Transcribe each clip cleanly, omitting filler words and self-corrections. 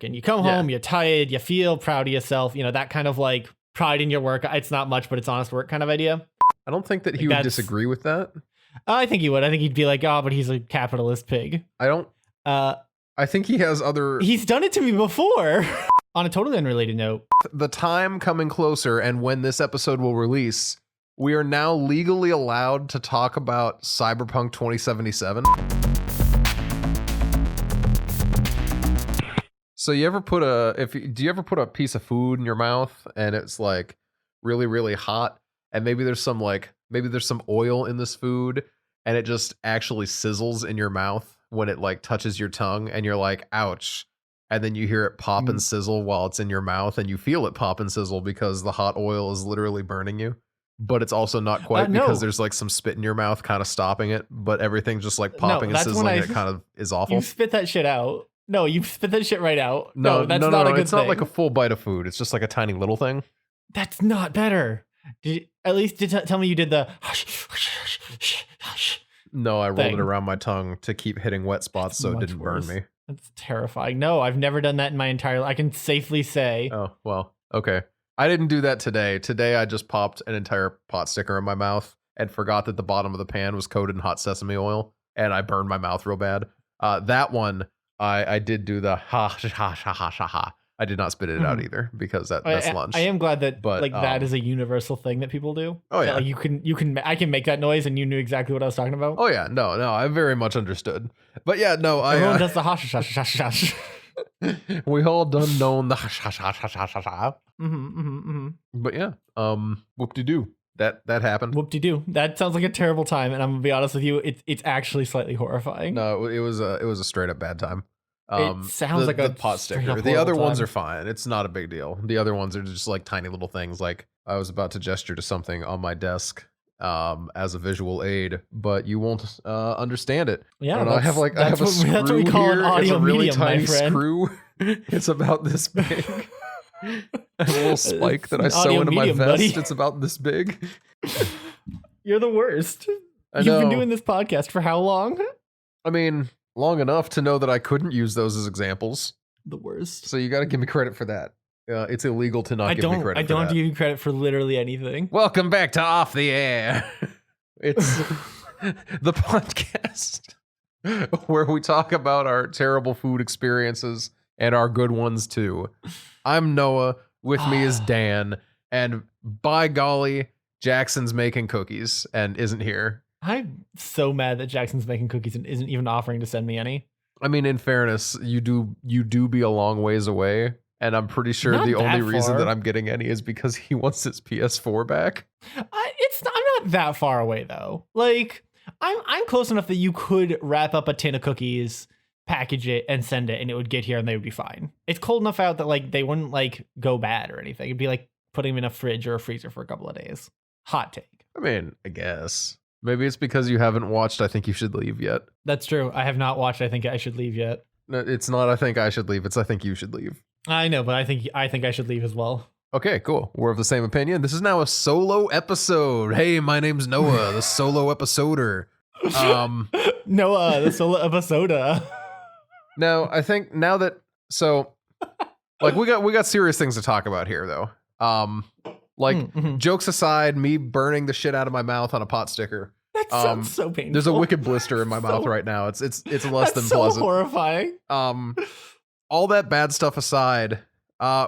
and you come home, you're tired, you feel proud of yourself, that kind of like pride in your work. It's not much, but it's honest work kind of idea. I don't think that he would disagree with that. I think he would. I think he'd be like, oh, but he's a capitalist pig. I think he has other... He's done it to me before. On a totally unrelated note. The time coming closer and when this episode will release, we are now legally allowed to talk about Cyberpunk 2077. So do you ever put a piece of food in your mouth and it's like really, really hot, and maybe there's some oil in this food and it just actually sizzles in your mouth when it like touches your tongue and you're like, ouch. And then you hear it pop and sizzle while it's in your mouth, and you feel it pop and sizzle because the hot oil is literally burning you. But it's also not quite because there's like some spit in your mouth kind of stopping it, but everything's just like popping and sizzling and it kind of is awful. You spit that shit out. No, you spit that shit right out. No, that's not a good it's thing. Not like a full bite of food. It's just like a tiny little thing. That's not better. At least tell me you did the No, I rolled it around my tongue to keep hitting wet spots so it didn't burn me. That's terrifying. No, I've never done that in my entire life. I can safely say. Oh, well, okay. I didn't do that today. Today, I just popped an entire pot sticker in my mouth and forgot that the bottom of the pan was coated in hot sesame oil, and I burned my mouth real bad. That one, I did do the ha. I did not spit it out either because that's lunch. I am glad that that is a universal thing that people do. Oh yeah, I can make that noise and you knew exactly what I was talking about. Oh yeah, no, I very much understood. But yeah, no, everyone does the hash. We all done known the hash. But yeah, whoop-de-doo. That happened. Whoop-de-doo. That sounds like a terrible time, and I'm gonna be honest with you, it's actually slightly horrifying. No, it was a straight up bad time. It sounds like a pot sticker. The other ones are fine. It's not a big deal. The other ones are just like tiny little things. Like I was about to gesture to something on my desk as a visual aid, but you won't understand it. Yeah, I have a screw that's what we call here. An audio it's a really medium, tiny my friend. screw. It's about this big. A little spike that I sew into my vest. Buddy. It's about this big. You're the worst. I know. You've been doing this podcast for how long? I mean, long enough to know that I couldn't use those as examples. The worst. So you got to give me credit for that. It's illegal to not give me credit. I don't have to give you credit for literally anything. Welcome back to Off the Air. It's the podcast where we talk about our terrible food experiences and our good ones too. I'm Noah. With me is Dan. And by golly, Jackson's making cookies and isn't here. I'm so mad that Jackson's making cookies and isn't even offering to send me any. I mean, in fairness, you do be a long ways away. And I'm pretty sure Not the only that reason far. that I'm getting any is because he wants his PS4 back. I'm not that far away though. Like I'm close enough that you could wrap up a tin of cookies, package it, and send it, and it would get here and they would be fine. It's cold enough out that like they wouldn't like go bad or anything. It'd be like putting them in a fridge or a freezer for a couple of days. Hot take. I mean, I guess. Maybe it's because you haven't watched I Think You Should Leave yet. That's true. I have not watched I Think I Should Leave yet. No, it's not I Think I Should Leave. It's I Think You Should Leave. I know, but I think I should leave as well. Okay, cool. We're of the same opinion. This is now a solo episode. Hey, my name's Noah, the solo episoder. Noah, the solo episoder. Now, I think like we got serious things to talk about here though. Jokes aside, me burning the shit out of my mouth on a pot sticker. That sounds so painful. There's a wicked blister in my mouth right now. It's less than so pleasant. Horrifying. All that bad stuff aside,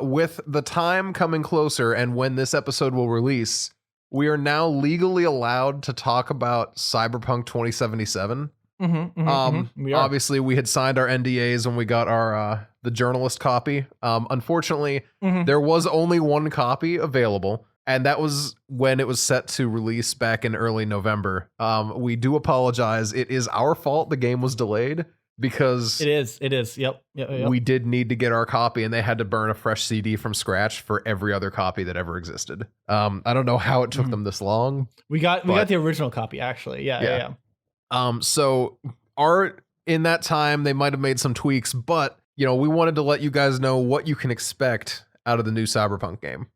with the time coming closer and when this episode will release, we are now legally allowed to talk about Cyberpunk 2077. We are. Obviously, we had signed our NDAs when we got our the journalist copy. Unfortunately, there was only one copy available, and that was when it was set to release back in early November. We do apologize. It is our fault the game was delayed. Because it is. Yep. We did need to get our copy, and they had to burn a fresh CD from scratch for every other copy that ever existed. I don't know how it took them this long. We got the original copy actually. Yeah. So in that time they might have made some tweaks, but we wanted to let you guys know what you can expect out of the new Cyberpunk game.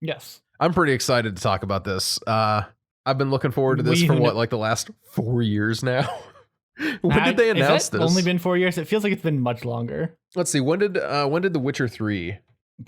Yes. I'm pretty excited to talk about this. I've been looking forward to this for the last 4 years now. When did they announce has that this? only been 4 years? It feels like it's been much longer. Let's see. When did The Witcher 3? I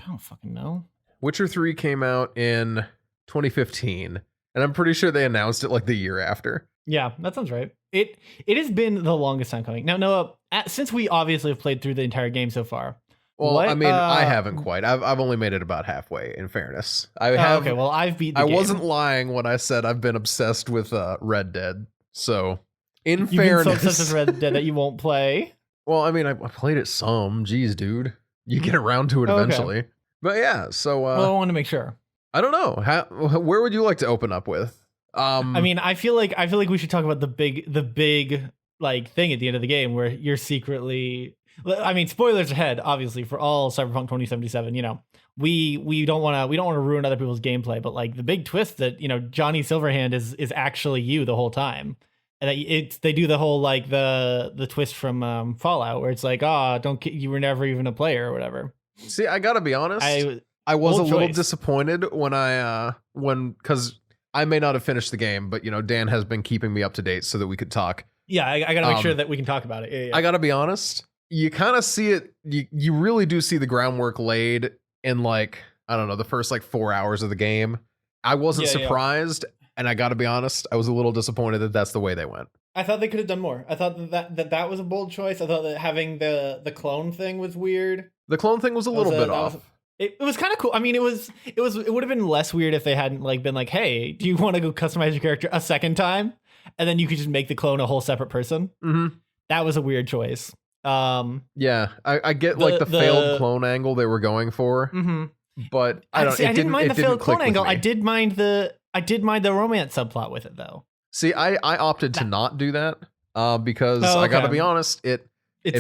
don't fucking know. Witcher 3 came out in 2015, and I'm pretty sure they announced it like the year after. Yeah, that sounds right. It has been the longest time coming. Now, Noah, since we obviously have played through the entire game so far. Well, I mean, I haven't quite. I've only made it about halfway, in fairness. I have. Okay, well, I've beat the I game. wasn't lying when I said I've been obsessed with Red Dead. So, in You've fairness, been so obsessed with Red Dead that you won't play. Well, I mean, I played it some. Jeez, dude, you get around to it eventually. But yeah, so well, I want to make sure. I don't know. Where would you like to open up with? I mean, I feel like we should talk about the big like thing at the end of the game where you're secretly. I mean, spoilers ahead, obviously, for all Cyberpunk 2077. You know, we don't want to ruin other people's gameplay, but like the big twist that Johnny Silverhand is actually you the whole time, and that they do the whole like the twist from Fallout where it's like, you were never even a player or whatever. See, I gotta be honest. I was a little disappointed because I may not have finished the game, but Dan has been keeping me up to date so that we could talk. Yeah, I gotta make sure that we can talk about it. Yeah. I gotta be honest. You kind of see it. You really do see the groundwork laid in like, I don't know, the first like 4 hours of the game. I wasn't surprised, and I gotta be honest, I was a little disappointed that that's the way they went. I thought they could have done more. I thought that was a bold choice. I thought that having the clone thing was weird. The clone thing was a little bit off. It was kind of cool. I mean, it would have been less weird if they hadn't like been like, hey, do you want to go customize your character a second time? And then you could just make the clone a whole separate person. Mm-hmm. That was a weird choice. Yeah, I get like the failed clone angle they were going for, but I didn't mind the failed clone angle. I did mind the romance subplot with it though. See, I opted to not do that because I gotta be honest, it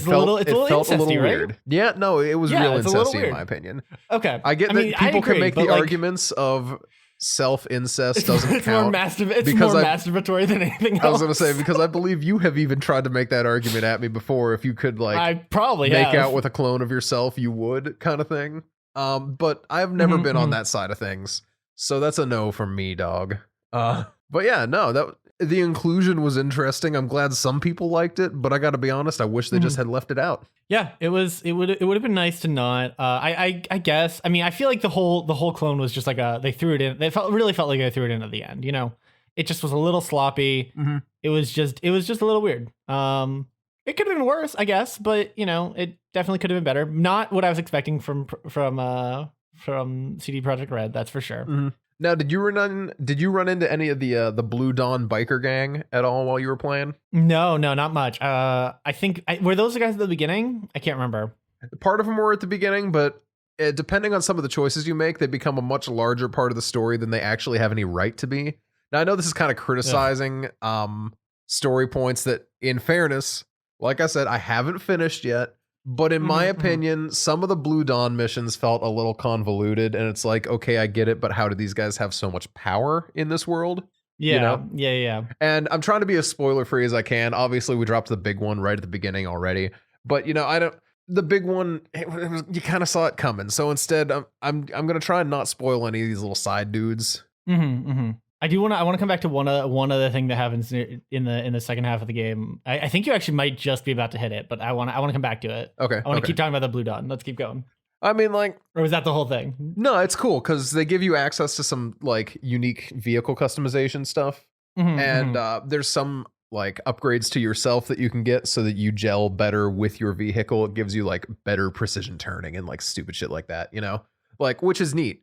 felt a little weird. Yeah, no, it was real incesty in my opinion. Okay, I get that people can make the arguments of self-incest doesn't count. It's more masturbatory than anything else. I was going to say, because I believe you have even tried to make that argument at me before. If you could like I probably make out with a clone of yourself, you would, kind of thing. But I've never been on that side of things. So that's a no from me, dog. But yeah, no, the inclusion was interesting. I'm glad some people liked it, but I got to be honest, I wish they just had left it out. Yeah, it would have been nice to not. I guess. I mean, I feel like the whole clone was just like they threw it in. They really felt like they threw it in at the end. It just was a little sloppy. It was just a little weird. It could have been worse, I guess, but it definitely could have been better. Not what I was expecting from CD Projekt Red, that's for sure. Now, did you run into any of the Blue Dawn biker gang at all while you were playing? No, not much. I think were those the guys at the beginning? I can't remember. Part of them were at the beginning, but depending on some of the choices you make, they become a much larger part of the story than they actually have any right to be. Now, I know this is kind of criticizing story points that, in fairness, like I said, I haven't finished yet. But in my opinion, some of the Blue Dawn missions felt a little convoluted, and it's like, okay, I get it, but how do these guys have so much power in this world? Yeah. And I'm trying to be as spoiler-free as I can. Obviously, we dropped the big one right at the beginning already, but the big one, you kind of saw it coming. So instead, I'm gonna try and not spoil any of these little side dudes. I want to come back to one other thing that happens in the second half of the game. I think you actually might just be about to hit it, but I want to come back to it. Okay. I want to keep talking about the Blue Dawn. Let's keep going. I mean, like, or was that the whole thing? No, it's cool because they give you access to some like unique vehicle customization stuff, and there's some like upgrades to yourself that you can get so that you gel better with your vehicle. It gives you like better precision turning and like stupid shit like that, like, which is neat.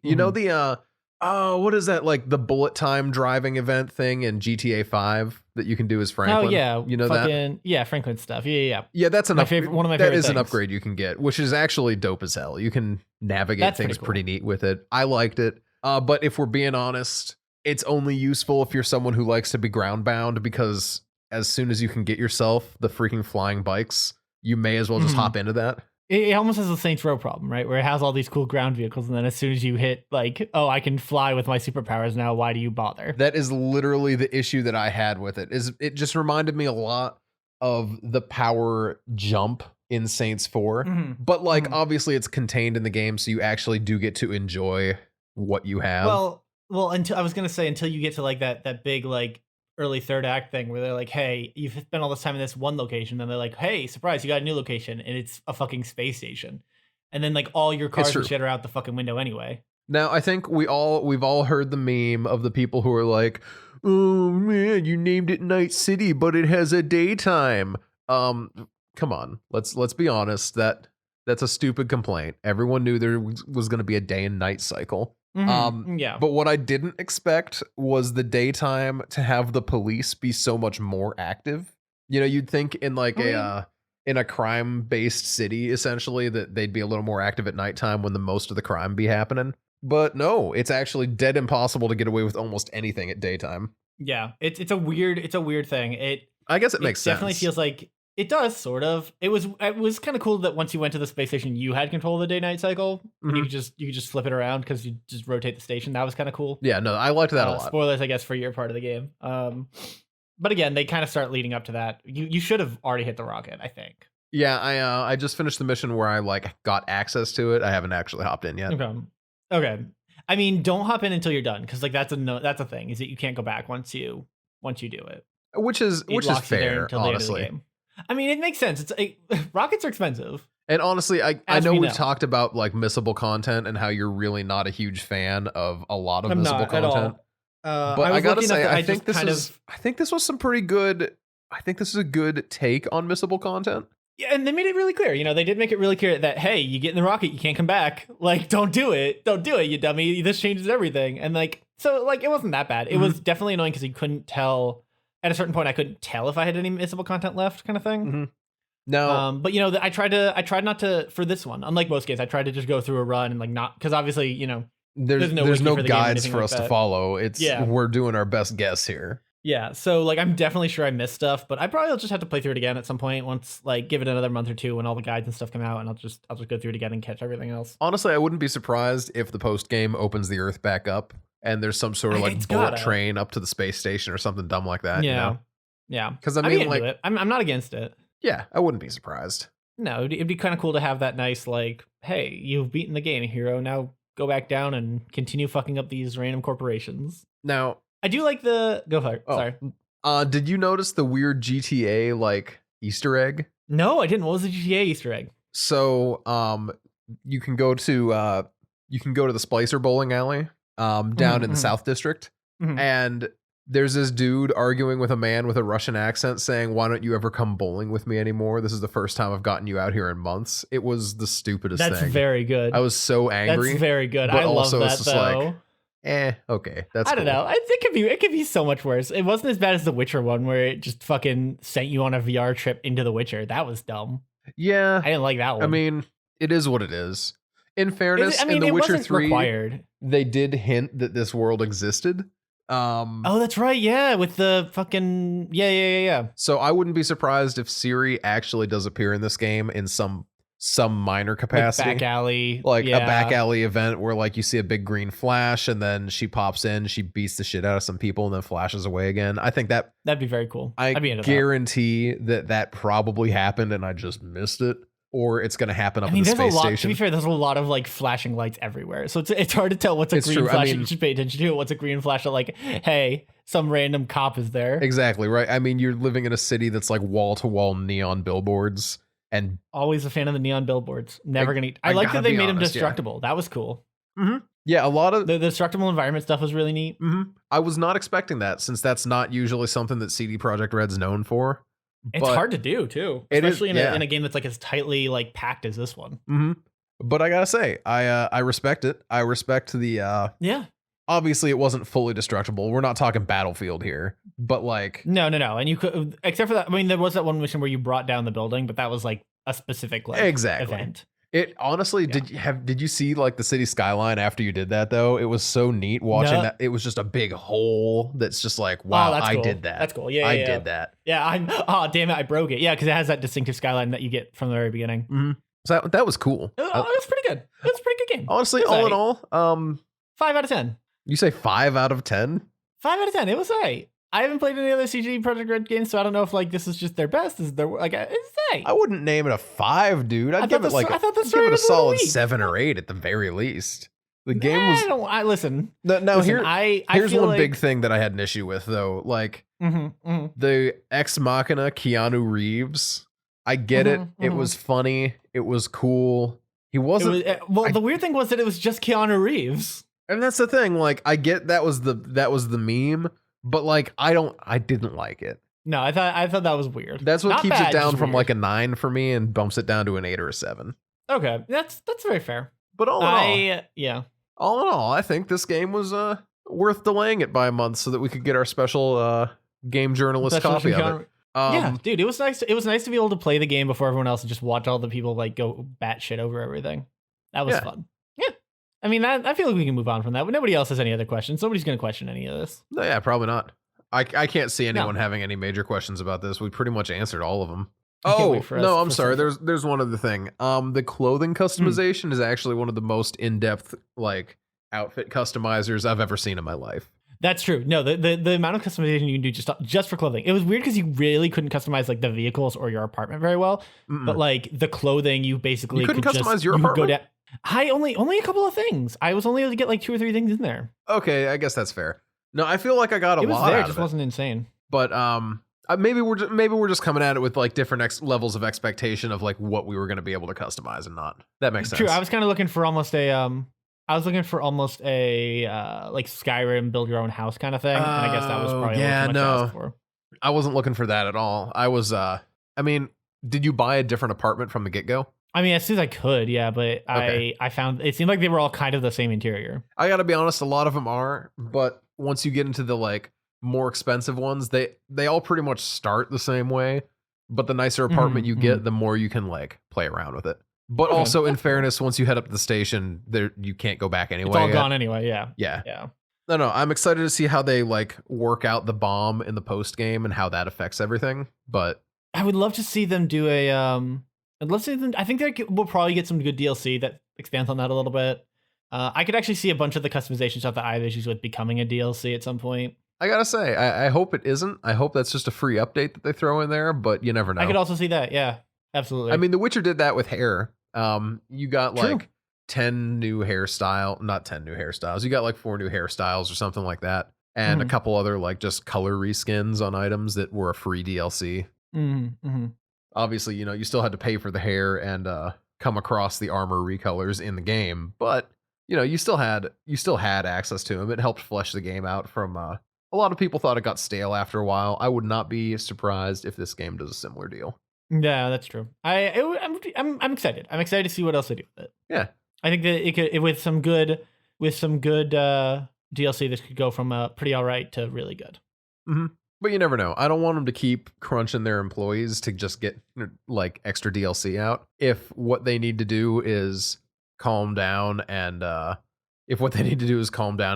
What is that, like the bullet time driving event thing in GTA 5 that you can do as Franklin? Oh yeah, that? Yeah, Franklin stuff. Yeah. That's one of my favorite things. An upgrade you can get, which is actually dope as hell. You can navigate things pretty neat with it. I liked it. But if we're being honest, it's only useful if you're someone who likes to be ground bound, because as soon as you can get yourself the freaking flying bikes, you may as well just hop into that. It almost has the Saints Row problem, right? Where it has all these cool ground vehicles, and then as soon as you hit, like, oh, I can fly with my superpowers now, why do you bother? That is literally the issue that I had with it. It just reminded me a lot of the power jump in Saints 4. But, like, obviously it's contained in the game, so you actually do get to enjoy what you have. Well, until you get to, like, that big, like, early third act thing where they're like, hey, you've spent all this time in this one location, and they're like, hey, surprise, you got a new location, and it's a fucking space station, and then like all your cars and shit are out the fucking window anyway. Now, I think we've all heard the meme of the people who are like, "Oh man, you named it Night City, but it has a daytime." Come on, let's be honest. That's a stupid complaint. Everyone knew there was going to be a day and night cycle. Yeah. But what I didn't expect was the daytime to have the police be so much more active. You know, you'd think in like in a crime-based city, essentially, that they'd be a little more active at nighttime when the most of the crime be happening. But no, it's actually dead impossible to get away with almost anything at daytime. Yeah, it's a weird thing. I guess it makes sense. Definitely feels like it does, sort of. It was kind of cool that once you went to the space station, you had control of the day-night cycle. Mm-hmm. And you could just flip it around because you just rotate the station. That was kind of cool. Yeah, no, I liked that a lot. Spoilers, I guess, for your part of the game. But again, they kind of start leading up to that. You should have already hit the rocket, I think. Yeah, I just finished the mission where I like got access to it. I haven't actually hopped in yet. Okay. I mean, don't hop in until you're done, because like that's a thing, is that you can't go back once you do it. Which is fair, honestly. I mean, it makes sense. Rockets are expensive. And honestly, I know we've talked about like missable content and how you're really not a huge fan of a lot of missable content. But I gotta say, I think this was some pretty good. I think this is a good take on missable content. Yeah, and they made it really clear. You know, they did make it really clear that, hey, you get in the rocket, you can't come back. Like, don't do it, you dummy. This changes everything. And like, so like, it wasn't that bad. It was definitely annoying because you couldn't tell. At a certain point, I couldn't tell if I had any missable content left, kind of thing. No, but you know, I tried not to for this one. Unlike most games, I tried to just go through a run and like not, because obviously, you know, there's no guides for us to follow. We're doing our best guess here. Yeah, so like I'm definitely sure I missed stuff, but I probably will just have to play through it again at some point once, like, give it another month or two when all the guides and stuff come out, and I'll just go through it again and catch everything else. Honestly, I wouldn't be surprised if the post game opens the Earth back up and there's some sort of like bullet train up to the space station or something dumb like that. Yeah, you know? Yeah. Because I mean, like, I'm not against it. Yeah, I wouldn't be surprised. No, it'd be kind of cool to have that nice, like, hey, you've beaten the game, hero. Now go back down and continue fucking up these random corporations. Now, I do like the go for it. Sorry. Did you notice the weird GTA like Easter egg? No, I didn't. What was the GTA Easter egg? So, you can go to the Splicer bowling alley, down in the South District, and there's this dude arguing with a man with a Russian accent saying, "Why don't you ever come bowling with me anymore? This is the first time I've gotten you out here in months." It was the stupidest thing. That's very good. I was so angry. That's very good. I love that, it's just though. Like, okay, that's I don't know. It could be so much worse. It wasn't as bad as the Witcher one, where it just fucking sent you on a VR trip into The Witcher. That was dumb. Yeah, I didn't like that one. I mean, it is what it is. In fairness, in The Witcher 3, they did hint that this world existed. Oh, that's right. Yeah, with the fucking yeah. So I wouldn't be surprised if Ciri actually does appear in this game in some minor capacity, like back alley, a back alley event where like you see a big green flash and then she pops in, she beats the shit out of some people and then flashes away again. I think that'd be very cool. I'd be into guarantee that probably happened and I just missed it. Or it's going to happen up in the space station. To be fair, there's a lot of like flashing lights everywhere, so it's hard to tell what's a green flash. You should pay attention to what's a green flash that, like, hey, some random cop is there. Exactly right. I mean, you're living in a city that's like wall to wall neon billboards, and always a fan of the neon billboards. Never gonna. I like that they made them destructible. Yeah. That was cool. Yeah, a lot of the destructible environment stuff was really neat. I was not expecting that, since that's not usually something that CD Projekt Red's known for. It's hard to do too, especially in a game that's like as tightly like packed as this one. But I gotta say, I respect it. I respect the Obviously, it wasn't fully destructible. We're not talking Battlefield here, but like no. And you could, except for that. I mean, there was that one mission where you brought down the building, but that was like a specific like event. It honestly, did you see like the city skyline after you did that though? It was so neat watching that. It was just a big hole that's just like, wow, that's cool. I did that. That's cool. Yeah, I did that. Yeah, damn it, I broke it. Yeah, because it has that distinctive skyline that you get from the very beginning. So that was cool. It was pretty good. It was a pretty good game. Honestly, all in all, 5 out of 10. You say 5 out of 10? 5 out of 10. It was alright. I haven't played any other CD Projekt Red games, so I don't know if like this is just their best. Is their like it's I wouldn't name it a 5, dude. I'd give it like a solid 7 or 8 at the very least. The game was. Listen. Now listen, here's feel one like, big thing that I had an issue with though. Like the Ex Machina Keanu Reeves. I get it. It was funny. It was cool. He wasn't. The weird thing was that it was just Keanu Reeves. And that's the thing. Like, I get that was the meme, but like, I didn't like it. No, I thought that was weird. That's what Not keeps bad, it down just from weird. like a 9 for me and bumps it down to an 8 or a 7. Okay, that's very fair. But all in all, I think this game was worth delaying it by a month so that we could get our special game journalist copy of it. Yeah, dude, it was nice. It was nice to be able to play the game before everyone else and just watch all the people like go batshit over everything. That was fun. Yeah, I mean, I feel like we can move on from that. But nobody else has any other questions. Nobody's going to question any of this. No, yeah, probably not. I can't see anyone having any major questions about this. We pretty much answered all of them. Oh, no, I'm sorry. There's one other thing. The clothing customization is actually one of the most in-depth like outfit customizers I've ever seen in my life. That's true. No, the amount of customization you can do just for clothing. It was weird because you really couldn't customize like the vehicles or your apartment very well. But like the clothing, you basically couldn't could customize just, your apartment. I only a couple of things. I was only able to get like 2 or 3 things in there. Okay, I guess that's fair. No, I feel like I got a lot out of it. It just wasn't insane. But maybe we're just coming at it with like different levels of expectation of like what we were going to be able to customize and not. That makes sense. True. I was kind of looking for almost a like Skyrim build your own house kind of thing. And I guess that was probably a little too much to ask for. I wasn't looking for that at all. I was I mean, did you buy a different apartment from the get-go? I mean, as soon as I could, yeah, but Okay. I found it seemed like they were all kind of the same interior. I got to be honest, a lot of them are, but once you get into the like more expensive ones, they all pretty much start the same way, but the nicer apartment you get, the more you can like play around with it. But also, in fairness, once you head up to the station, there you can't go back anyway. It's all gone anyway. Yeah. Yeah. No. I'm excited to see how they like work out the bomb in the post game and how that affects everything. But I would love to see them do a. I'd love to see them. I think we'll probably get some good DLC that expands on that a little bit. I could actually see a bunch of the customization stuff that I have issues with becoming a DLC at some point. I gotta say, I hope it isn't. I hope that's just a free update that they throw in there. But you never know. I could also see that. Yeah, absolutely. I mean, The Witcher did that with hair. You got like 10 new hairstyle, not 10 new hairstyles. You got like 4 new hairstyles or something like that. And a couple other like just color reskins on items that were a free DLC. Obviously, you still had to pay for the hair and come across the armor recolors in the game, but you still had access to them. It helped flesh the game out from a lot of people thought it got stale after a while. I would not be surprised if this game does a similar deal. Yeah, that's true. I'm excited. I'm excited to see what else they do with it. Yeah, I think that it could with some good DLC. This could go from pretty all right to really good. But you never know. I don't want them to keep crunching their employees to just get like extra DLC out. If what they need to do is calm down and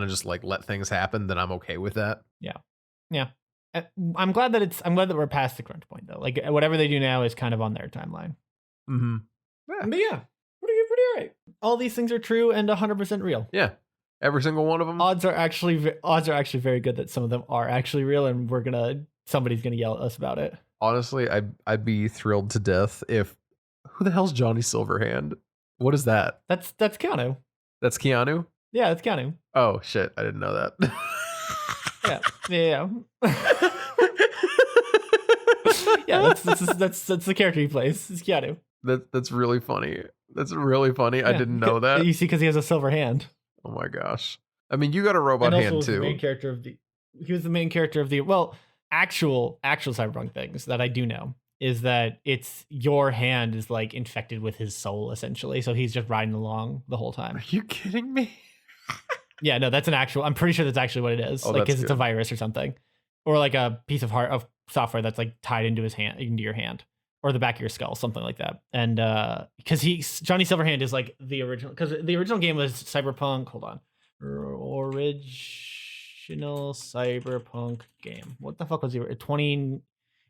just like let things happen, then I'm okay with that. Yeah. I'm glad that we're past the crunch point though. Like whatever they do now is kind of on their timeline. Yeah. But yeah, pretty all right. All these things are true and 100% real. Yeah. Every single one of them. Odds are actually very good that some of them are actually real, and somebody's gonna yell at us about it. Honestly, I'd be thrilled to death if. Who the hell's Johnny Silverhand? What is that? That's Keanu. That's Keanu? Yeah, that's Keanu. Oh shit! I didn't know that. Yeah. Yeah, that's the character he plays. It's Keanu. That's really funny. That's really funny. Yeah. I didn't know that. You see, because he has a silver hand. Oh my gosh! I mean, you got a robot hand too. He was the main character of the actual Cyberpunk things that I do know is that it's your hand is like infected with his soul essentially, so he's just riding along the whole time. Are you kidding me? Yeah, no, that's an actual. I'm pretty sure that's actually what it is. Like, because it's a virus or something, or like a piece of software that's like tied into into your hand or the back of your skull, something like that. And because Johnny Silverhand is like the original, because the original game was Cyberpunk. Hold on, original Cyberpunk game. What the fuck was the 20? It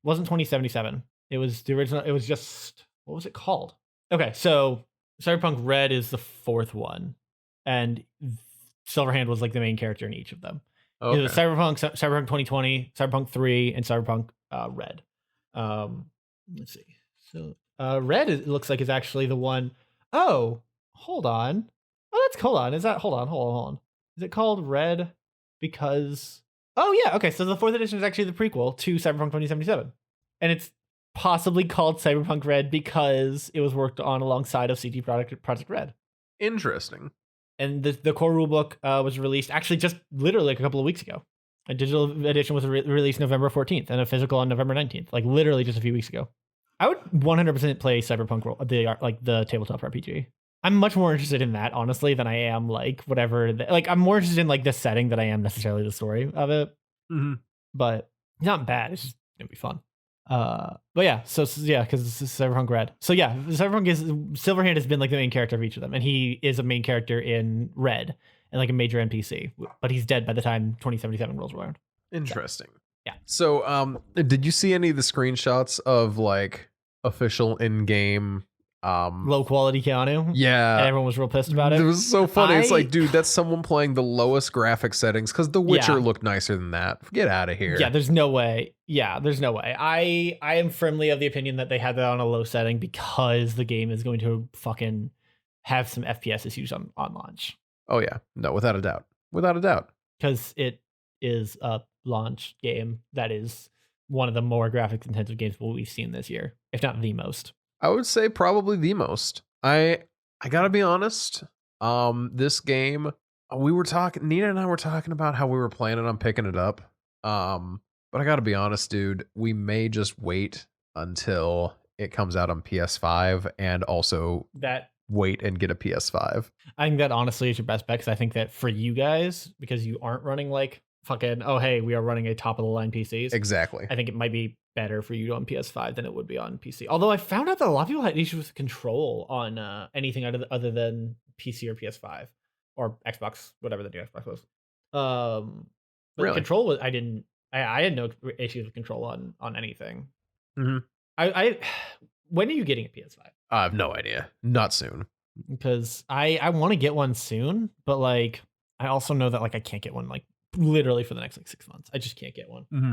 wasn't 2077. It was the original. It was just, what was it called? Okay, so Cyberpunk Red is the 4th one, and Silverhand was like the main character in each of them. Okay. It was Cyberpunk 2020, Cyberpunk 3, and Cyberpunk Red. Let's see. So Red, it looks like, is actually the one. Oh, hold on. Oh, that's hold on. Is that hold on? Is it called Red because? Oh yeah, okay. So the fourth edition is actually the prequel to Cyberpunk 2077, and it's possibly called Cyberpunk Red because it was worked on alongside of CD Projekt Red. Interesting. And the core rulebook was released actually just literally like a couple of weeks ago. A digital edition was released November 14th and a physical on November 19th, like literally just a few weeks ago. I would 100% play Cyberpunk, the tabletop RPG. I'm much more interested in that, honestly, than I am like whatever. Like I'm more interested in like the setting than I am necessarily the story of it. Mm-hmm. But it's not bad. It's just gonna be fun. But yeah, so yeah, because this is Cyberpunk Red. So yeah, Cyberpunk is Silverhand has been like the main character of each of them, and he is a main character in Red and like a major NPC, but he's dead by the time 2077 rolls around. Interesting. Yeah. So, did you see any of the screenshots of like official in-game Low quality Keanu? Yeah. And everyone was real pissed about it. It was so funny. It's like, dude, that's someone playing the lowest graphic settings because The Witcher looked nicer than that. Get out of here. Yeah, there's no way. There's no way. I am firmly of the opinion that they had that on a low setting because the game is going to fucking have some FPS issues on launch. Oh yeah. No, without a doubt. Without a doubt. Because it is a launch game that is one of the more graphics intensive games we've seen this year, if not the most. I would say probably the most. I gotta be honest. This game, Nina and I were talking about how we were planning on picking it up. But I gotta be honest, dude, we may just wait until it comes out on PS5 and also wait and get a PS5. I think that honestly is your best bet because I think that for you guys, because you aren't running like fucking, oh hey, we are running a top of the line PCs. Exactly. I think it might be better for you on PS5 than it would be on PC. Although I found out that a lot of people had issues with control on anything other than PC or PS5 or Xbox, whatever the new Xbox was. But really? control was I had no issues with control on anything. Mm-hmm. I when are you getting a PS5? I have no idea. Not soon. Because I want to get one soon, but like I also know that like I can't get one like literally for the next like 6 months. I just can't get one. Mm-hmm.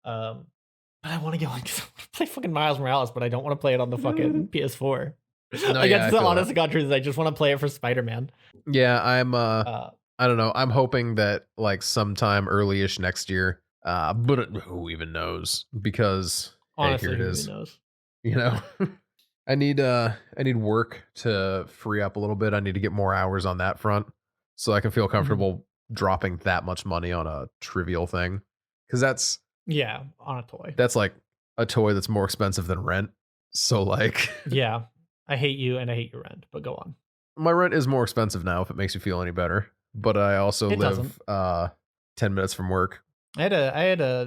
But I want to get one because I want to play fucking Miles Morales, but I don't want to play it on the fucking PS4. No, like that's the honest to God truth is I just want to play it for Spider-Man. Yeah, I'm I don't know. I'm hoping that like sometime early-ish next year. But who even knows? Because honestly, hey, here it who is. even knows? You know, I need work to free up a little bit. I need to get more hours on that front so I can feel comfortable dropping that much money on a trivial thing. Because that's on a toy. That's like a toy that's more expensive than rent. So like yeah, I hate you and I hate your rent. But go on. My rent is more expensive now if it makes you feel any better. But I also live 10 minutes from work. I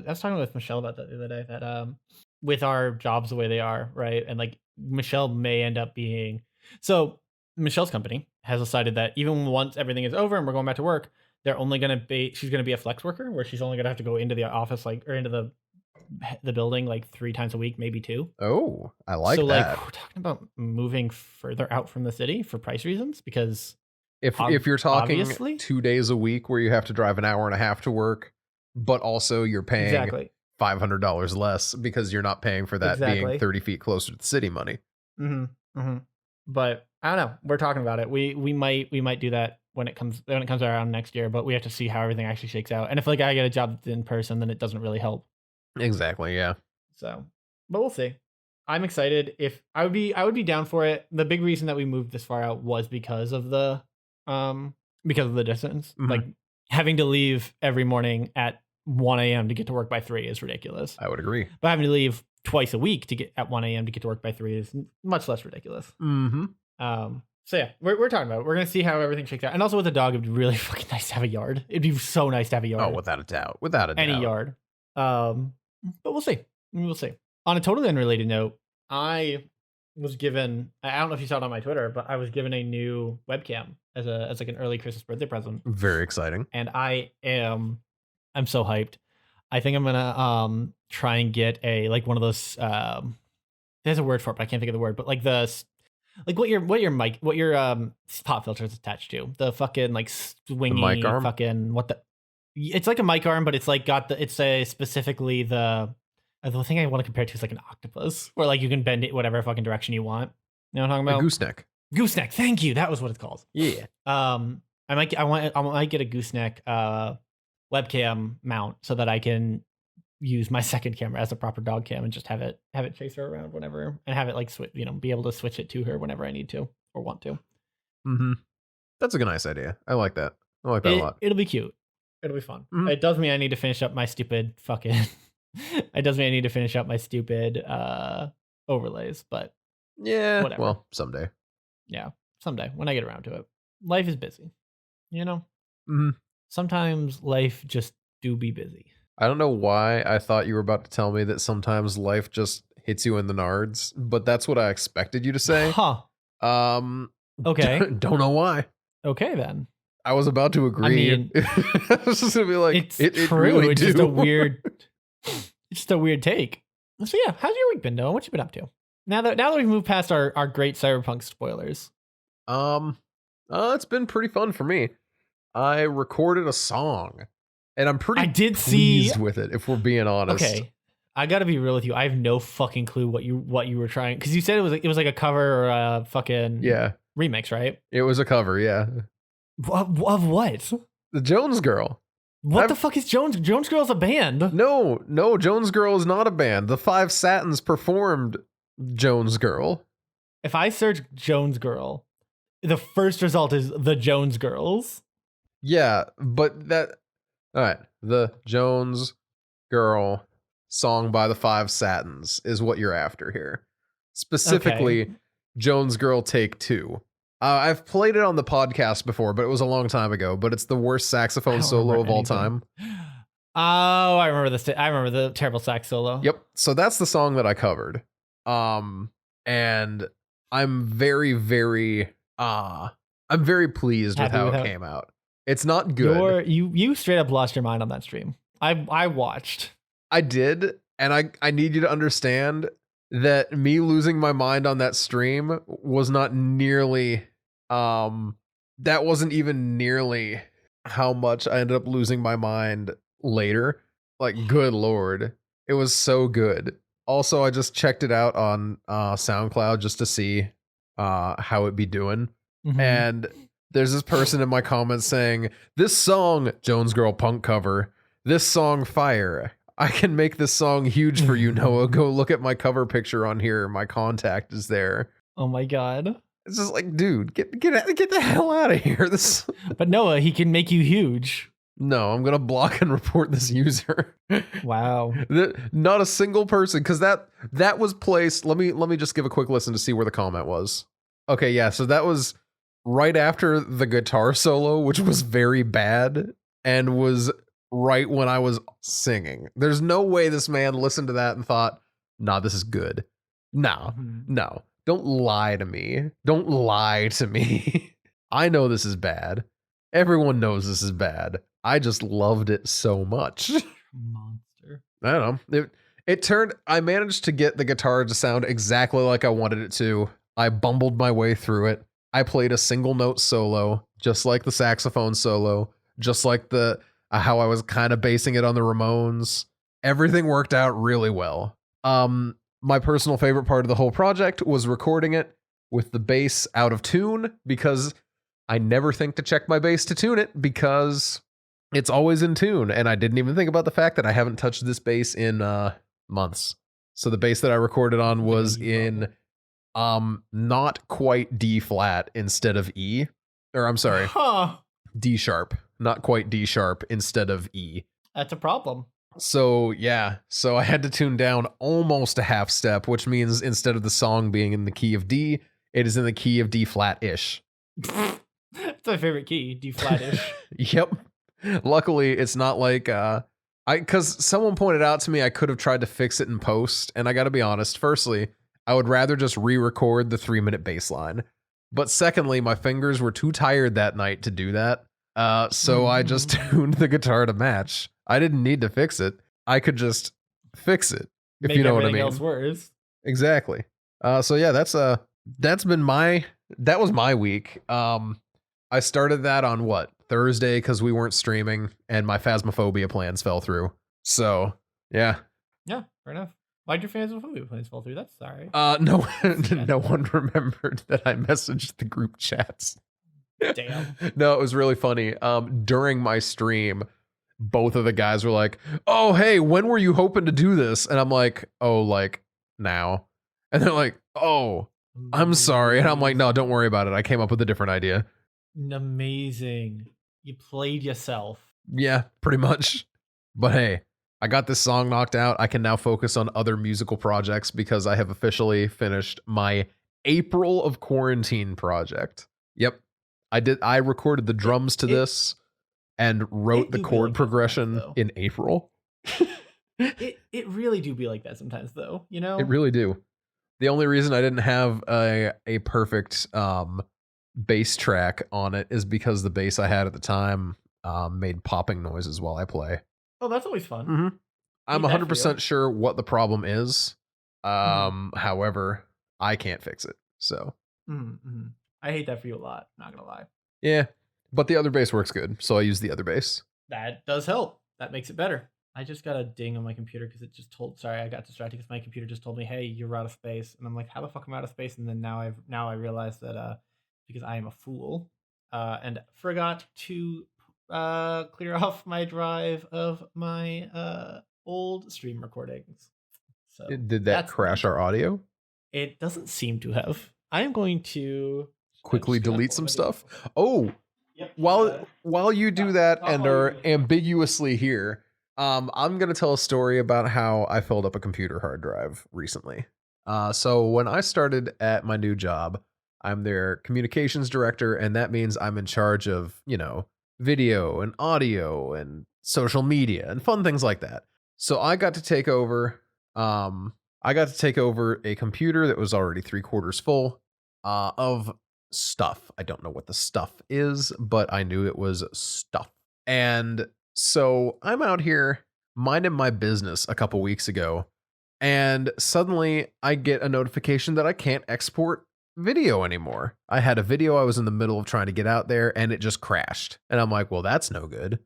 was talking with Michelle about that the other day that with our jobs the way they are, right? And like Michelle may end up being so Michelle's company has decided that even once everything is over and we're going back to work, she's gonna be a flex worker where she's only gonna have to go into the office or into the building like 3 times a week, maybe 2. Oh, I like that. Like we're talking about moving further out from the city for price reasons because if you're talking 2 days a week where you have to drive an hour and a half to work, but also you're paying $500 less because you're not paying for that being 30 feet closer to the city money. But I don't know. We're talking about it. We might do that when it comes around next year, but we have to see how everything actually shakes out. And if like I get a job that's in person, then it doesn't really help. Exactly. Yeah. So, but we'll see. I'm excited. If I would be down for it. The big reason that we moved this far out was because of the distance. Like having to leave every morning at 1 a.m. to get to work by 3 is ridiculous. I would agree. But having to leave twice a week to get at 1 a.m. to get to work by 3 is much less ridiculous. So yeah, we're talking about it. We're going to see how everything shakes out. And also with a dog, it'd be really fucking nice to have a yard. It'd be so nice to have a yard. Oh, without a doubt. Without a doubt. Any yard. But we'll see. We'll see. On a totally unrelated note, I was given, I don't know if you saw it on my Twitter, but I was given a new webcam as like an early Christmas birthday present. Very exciting. And I'm so hyped. I think I'm gonna try and get like one of those there's a word for it, but I can't think of the word, but like what your pop filter is attached to. The fucking like swingy mic arm? Fucking it's like a mic arm, but it's like specifically the thing I want to compare to is like an octopus, where like you can bend it whatever fucking direction you want. You know what I'm talking about? A gooseneck. Gooseneck. Thank you. That was what it's called. Yeah. I might get a gooseneck webcam mount so that I can use my second camera as a proper dog cam and just have it chase her around whenever, and have it like be able to switch it to her whenever I need to or want to. Mm-hmm. That's a nice idea. I like that. I like that a lot. It'll be cute. It'll be fun. Mhm. It does mean I need to finish up my stupid fucking. It does mean I need to finish up my stupid overlays, but Yeah. whatever. Well, someday. Yeah, someday when I get around to it. Life is busy, Mm-hmm. Sometimes life just do be busy. I don't know why I thought you were about to tell me that sometimes life just hits you in the nards, but that's what I expected you to say. Huh. Okay. Don't know why. Okay then. I was about to agree. I mean, I was just gonna be like, it's it true. really It's do. just a weird take. So yeah, how's your week been, Noah? What you been up to? Now that we've moved past our great Cyberpunk spoilers. It's been pretty fun for me. I recorded a song, and I'm pretty I did see pleased with it, if we're being honest. Okay, I gotta be real with you. I have no fucking clue what you were trying, because you said it was like a cover or a fucking remix, right? It was a cover, yeah. Of what? The Jones Girl. The fuck is Jones? Jones Girl's a band. No, Jones Girl is not a band. The Five Satins performed Jones Girl. If I search Jones Girl, the first result is the Jones Girls. Yeah, but all right, the Jones Girl song by the Five Satins is what you're after here. Specifically, Okay. Jones Girl Take 2. I've played it on the podcast before, but it was a long time ago. But it's the worst I saxophone don't solo remember of all anything. time. Oh, I remember this. I remember the terrible sax solo. Yep. So that's the song that I covered. And I'm very, very, I'm very pleased with Happy how with it how- came out. It's not good. You straight up lost your mind on that stream. I watched. I did, and I need you to understand that me losing my mind on that stream was not nearly that wasn't even nearly how much I ended up losing my mind later. Like, good lord. It was so good. Also, I just checked it out on SoundCloud just to see how it'd be doing. Mhm. And there's this person in my comments saying, "This song, Jones Girl punk cover, this song fire. I can make this song huge for you, Noah. Go look at my cover picture on here. My contact is there." Oh my god. It's just like, dude, get the hell out of here. This But Noah, he can make you huge. No, I'm gonna block and report this user. Wow. Not a single person, because that was placed. Let me just give a quick listen to see where the comment was. Okay, yeah, so that was right after the guitar solo, which was very bad, and was right when I was singing. There's no way this man listened to that and thought, "Nah, this is good." No. Don't lie to me. Don't lie to me. I know this is bad. Everyone knows this is bad. I just loved it so much. Monster. I don't know. I managed to get the guitar to sound exactly like I wanted it to. I bumbled my way through it. I played a single note solo, just like the saxophone solo, just like the how I was kind of basing it on the Ramones. Everything worked out really well. My personal favorite part of the whole project was recording it with the bass out of tune, because I never think to check my bass to tune it because it's always in tune. And I didn't even think about the fact that I haven't touched this bass in months. So the bass that I recorded on was in not quite D flat instead of E. Or I'm sorry, Huh. D sharp. Not quite D sharp instead of E. That's a problem. So yeah, so I had to tune down almost a half step, which means instead of the song being in the key of D, it is in the key of D flat-ish. It's my favorite key, D flatish. Yep. Luckily, it's not like because someone pointed out to me I could have tried to fix it in post, and I got to be honest. Firstly, I would rather just re-record the 3-minute bass line. But secondly, my fingers were too tired that night to do that. So I just tuned the guitar to match. I didn't need to fix it. I could just fix it, if Make you know what I everything mean. else worse. Exactly. So yeah, that was my week. I started that on Thursday, because we weren't streaming and my Phasmophobia plans fell through. So yeah. Yeah, fair enough. Why'd your fans of movie plans fall through? That's sorry. No, no one remembered that I messaged the group chats. Damn. No, it was really funny. During my stream, both of the guys were like, "Oh, hey, when were you hoping to do this?" And I'm like, "Oh, like now." And they're like, "Oh, I'm sorry." And I'm like, "No, don't worry about it. I came up with a different idea." Amazing. You played yourself. Yeah, pretty much. But hey, I got this song knocked out. I can now focus on other musical projects because I have officially finished my April of Quarantine project. Yep. I recorded the drums to this and wrote the chord progression in April. It really do be like that sometimes though, you know? It really do. The only reason I didn't have a perfect bass track on it is because the bass I had at the time made popping noises while I play. Oh, that's always fun. Mm-hmm. I'm 100% sure what the problem is. However, I can't fix it. So I hate that for you a lot, not gonna lie. Yeah, but the other bass works good, so I use the other bass. That does help. That makes it better. I just got a ding on my computer because it just told. Sorry, I got distracted because my computer just told me, "Hey, you're out of space," and I'm like, "How the fuck am I out of space?" And then now I realize that because I am a fool and forgot to clear off my drive of my old stream recordings. So did that crash our audio? It doesn't seem to have. I am going to quickly delete some stuff. Oh, yep. While you do that and are ambiguously here, I'm gonna tell a story about how I filled up a computer hard drive recently. So when I started at my new job, I'm their communications director, and that means I'm in charge of, video and audio and social media and fun things like that. So I got to take over a computer that was already 3/4 full of stuff. I don't know what the stuff is, but I knew it was stuff. And so I'm out here minding my business a couple weeks ago, and suddenly I get a notification that I can't export video anymore. I had a video I was in the middle of trying to get out there, and it just crashed. And I'm like, well, that's no good.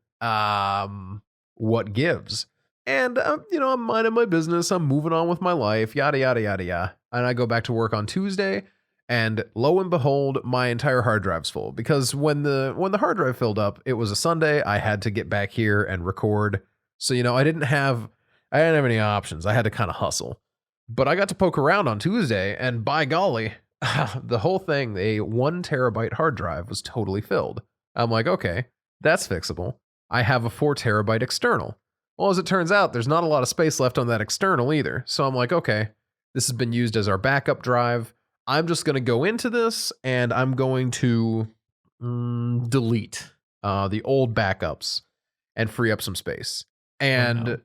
What gives? And I'm minding my business. I'm moving on with my life, yada yada yada yada. And I go back to work on Tuesday, and lo and behold, my entire hard drive's full. Because when the hard drive filled up, it was a Sunday. I had to get back here and record. So I didn't have any options. I had to kind of hustle. But I got to poke around on Tuesday, and by golly, the whole thing, a 1 terabyte hard drive, was totally filled. I'm like, okay, that's fixable. I have a 4 terabyte external. Well, as it turns out, there's not a lot of space left on that external either. So I'm like, okay, this has been used as our backup drive. I'm just going to go into this and I'm going to delete the old backups and free up some space. And,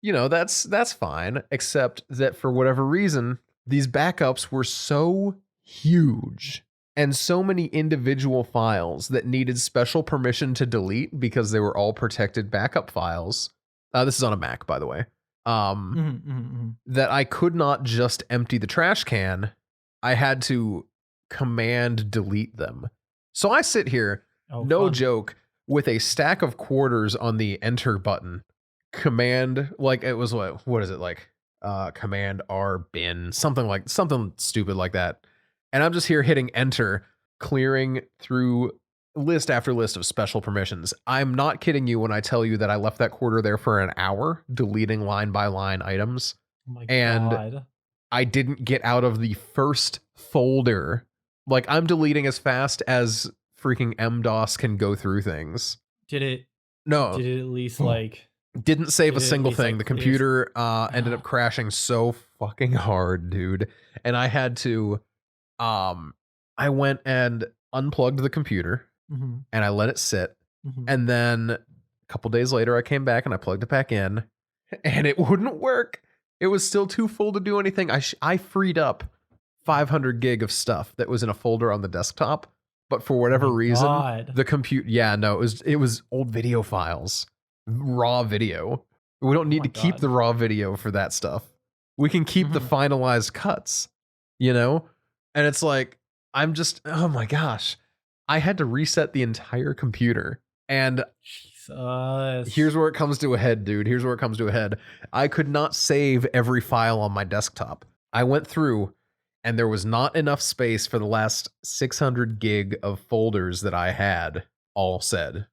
that's fine, except that for whatever reason, these backups were so huge and so many individual files that needed special permission to delete because they were all protected backup files. This is on a Mac, by the way. That I could not just empty the trash can. I had to command delete them. So I sit here, no joke, with a stack of quarters on the enter button. Command, like it was what is it like? Command R bin, something stupid like that. And I'm just here hitting enter, clearing through list after list of special permissions. I'm not kidding you when I tell you that I left that quarter there for an hour, deleting line by line items. Oh my and God. I didn't get out of the first folder. Like, I'm deleting as fast as freaking MDOS can go through things. Did it at least didn't save a single thing. The computer ended up crashing so fucking hard, dude. And I had to I went and unplugged the computer and I let it sit. And then a couple days later I came back and I plugged it back in and it wouldn't work. It was still too full to do anything. I freed up 500 gig of stuff that was in a folder on the desktop, but for whatever reason, the compute, it was old video files, raw video. We don't need to keep the raw video for that stuff. We can keep the finalized cuts, And it's like, I'm just, oh my gosh, I had to reset the entire computer. And Here's where it comes to a head, dude. Here's where it comes to a head. I could not save every file on my desktop. I went through and there was not enough space for the last 600 gig of folders that I had all said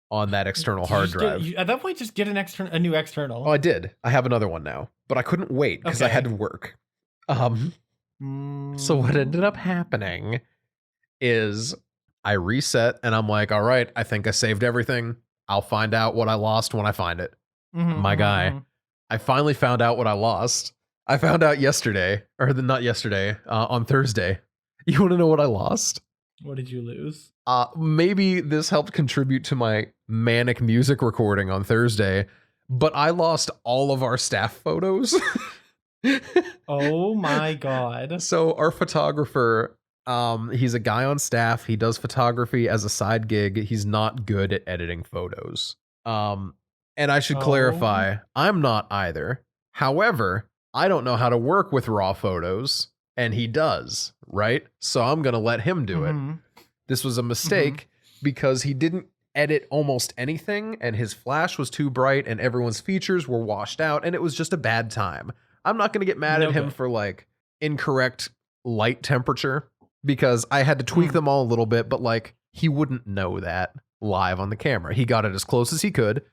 on that external hard drive. At that point, just get a new external. Oh, I did. I have another one now, but I couldn't wait because I had to work. So what ended up happening is I reset and I'm like, all right, I think I saved everything. I'll find out what I lost when I find it. My guy, I finally found out what I lost. I found out yesterday, or not yesterday, on Thursday. You want to know what I lost? What did you lose? Maybe this helped contribute to my manic music recording on Thursday, but I lost all of our staff photos. Oh my God. So our photographer, he's a guy on staff. He does photography as a side gig. He's not good at editing photos. And I should clarify, I'm not either. However, I don't know how to work with raw photos, and he does, right? So I'm going to let him do it. This was a mistake because he didn't edit almost anything, and his flash was too bright, and everyone's features were washed out, and it was just a bad time. I'm not going to get mad at him for like incorrect light temperature because I had to tweak them all a little bit, but like he wouldn't know that live on the camera. He got it as close as he could,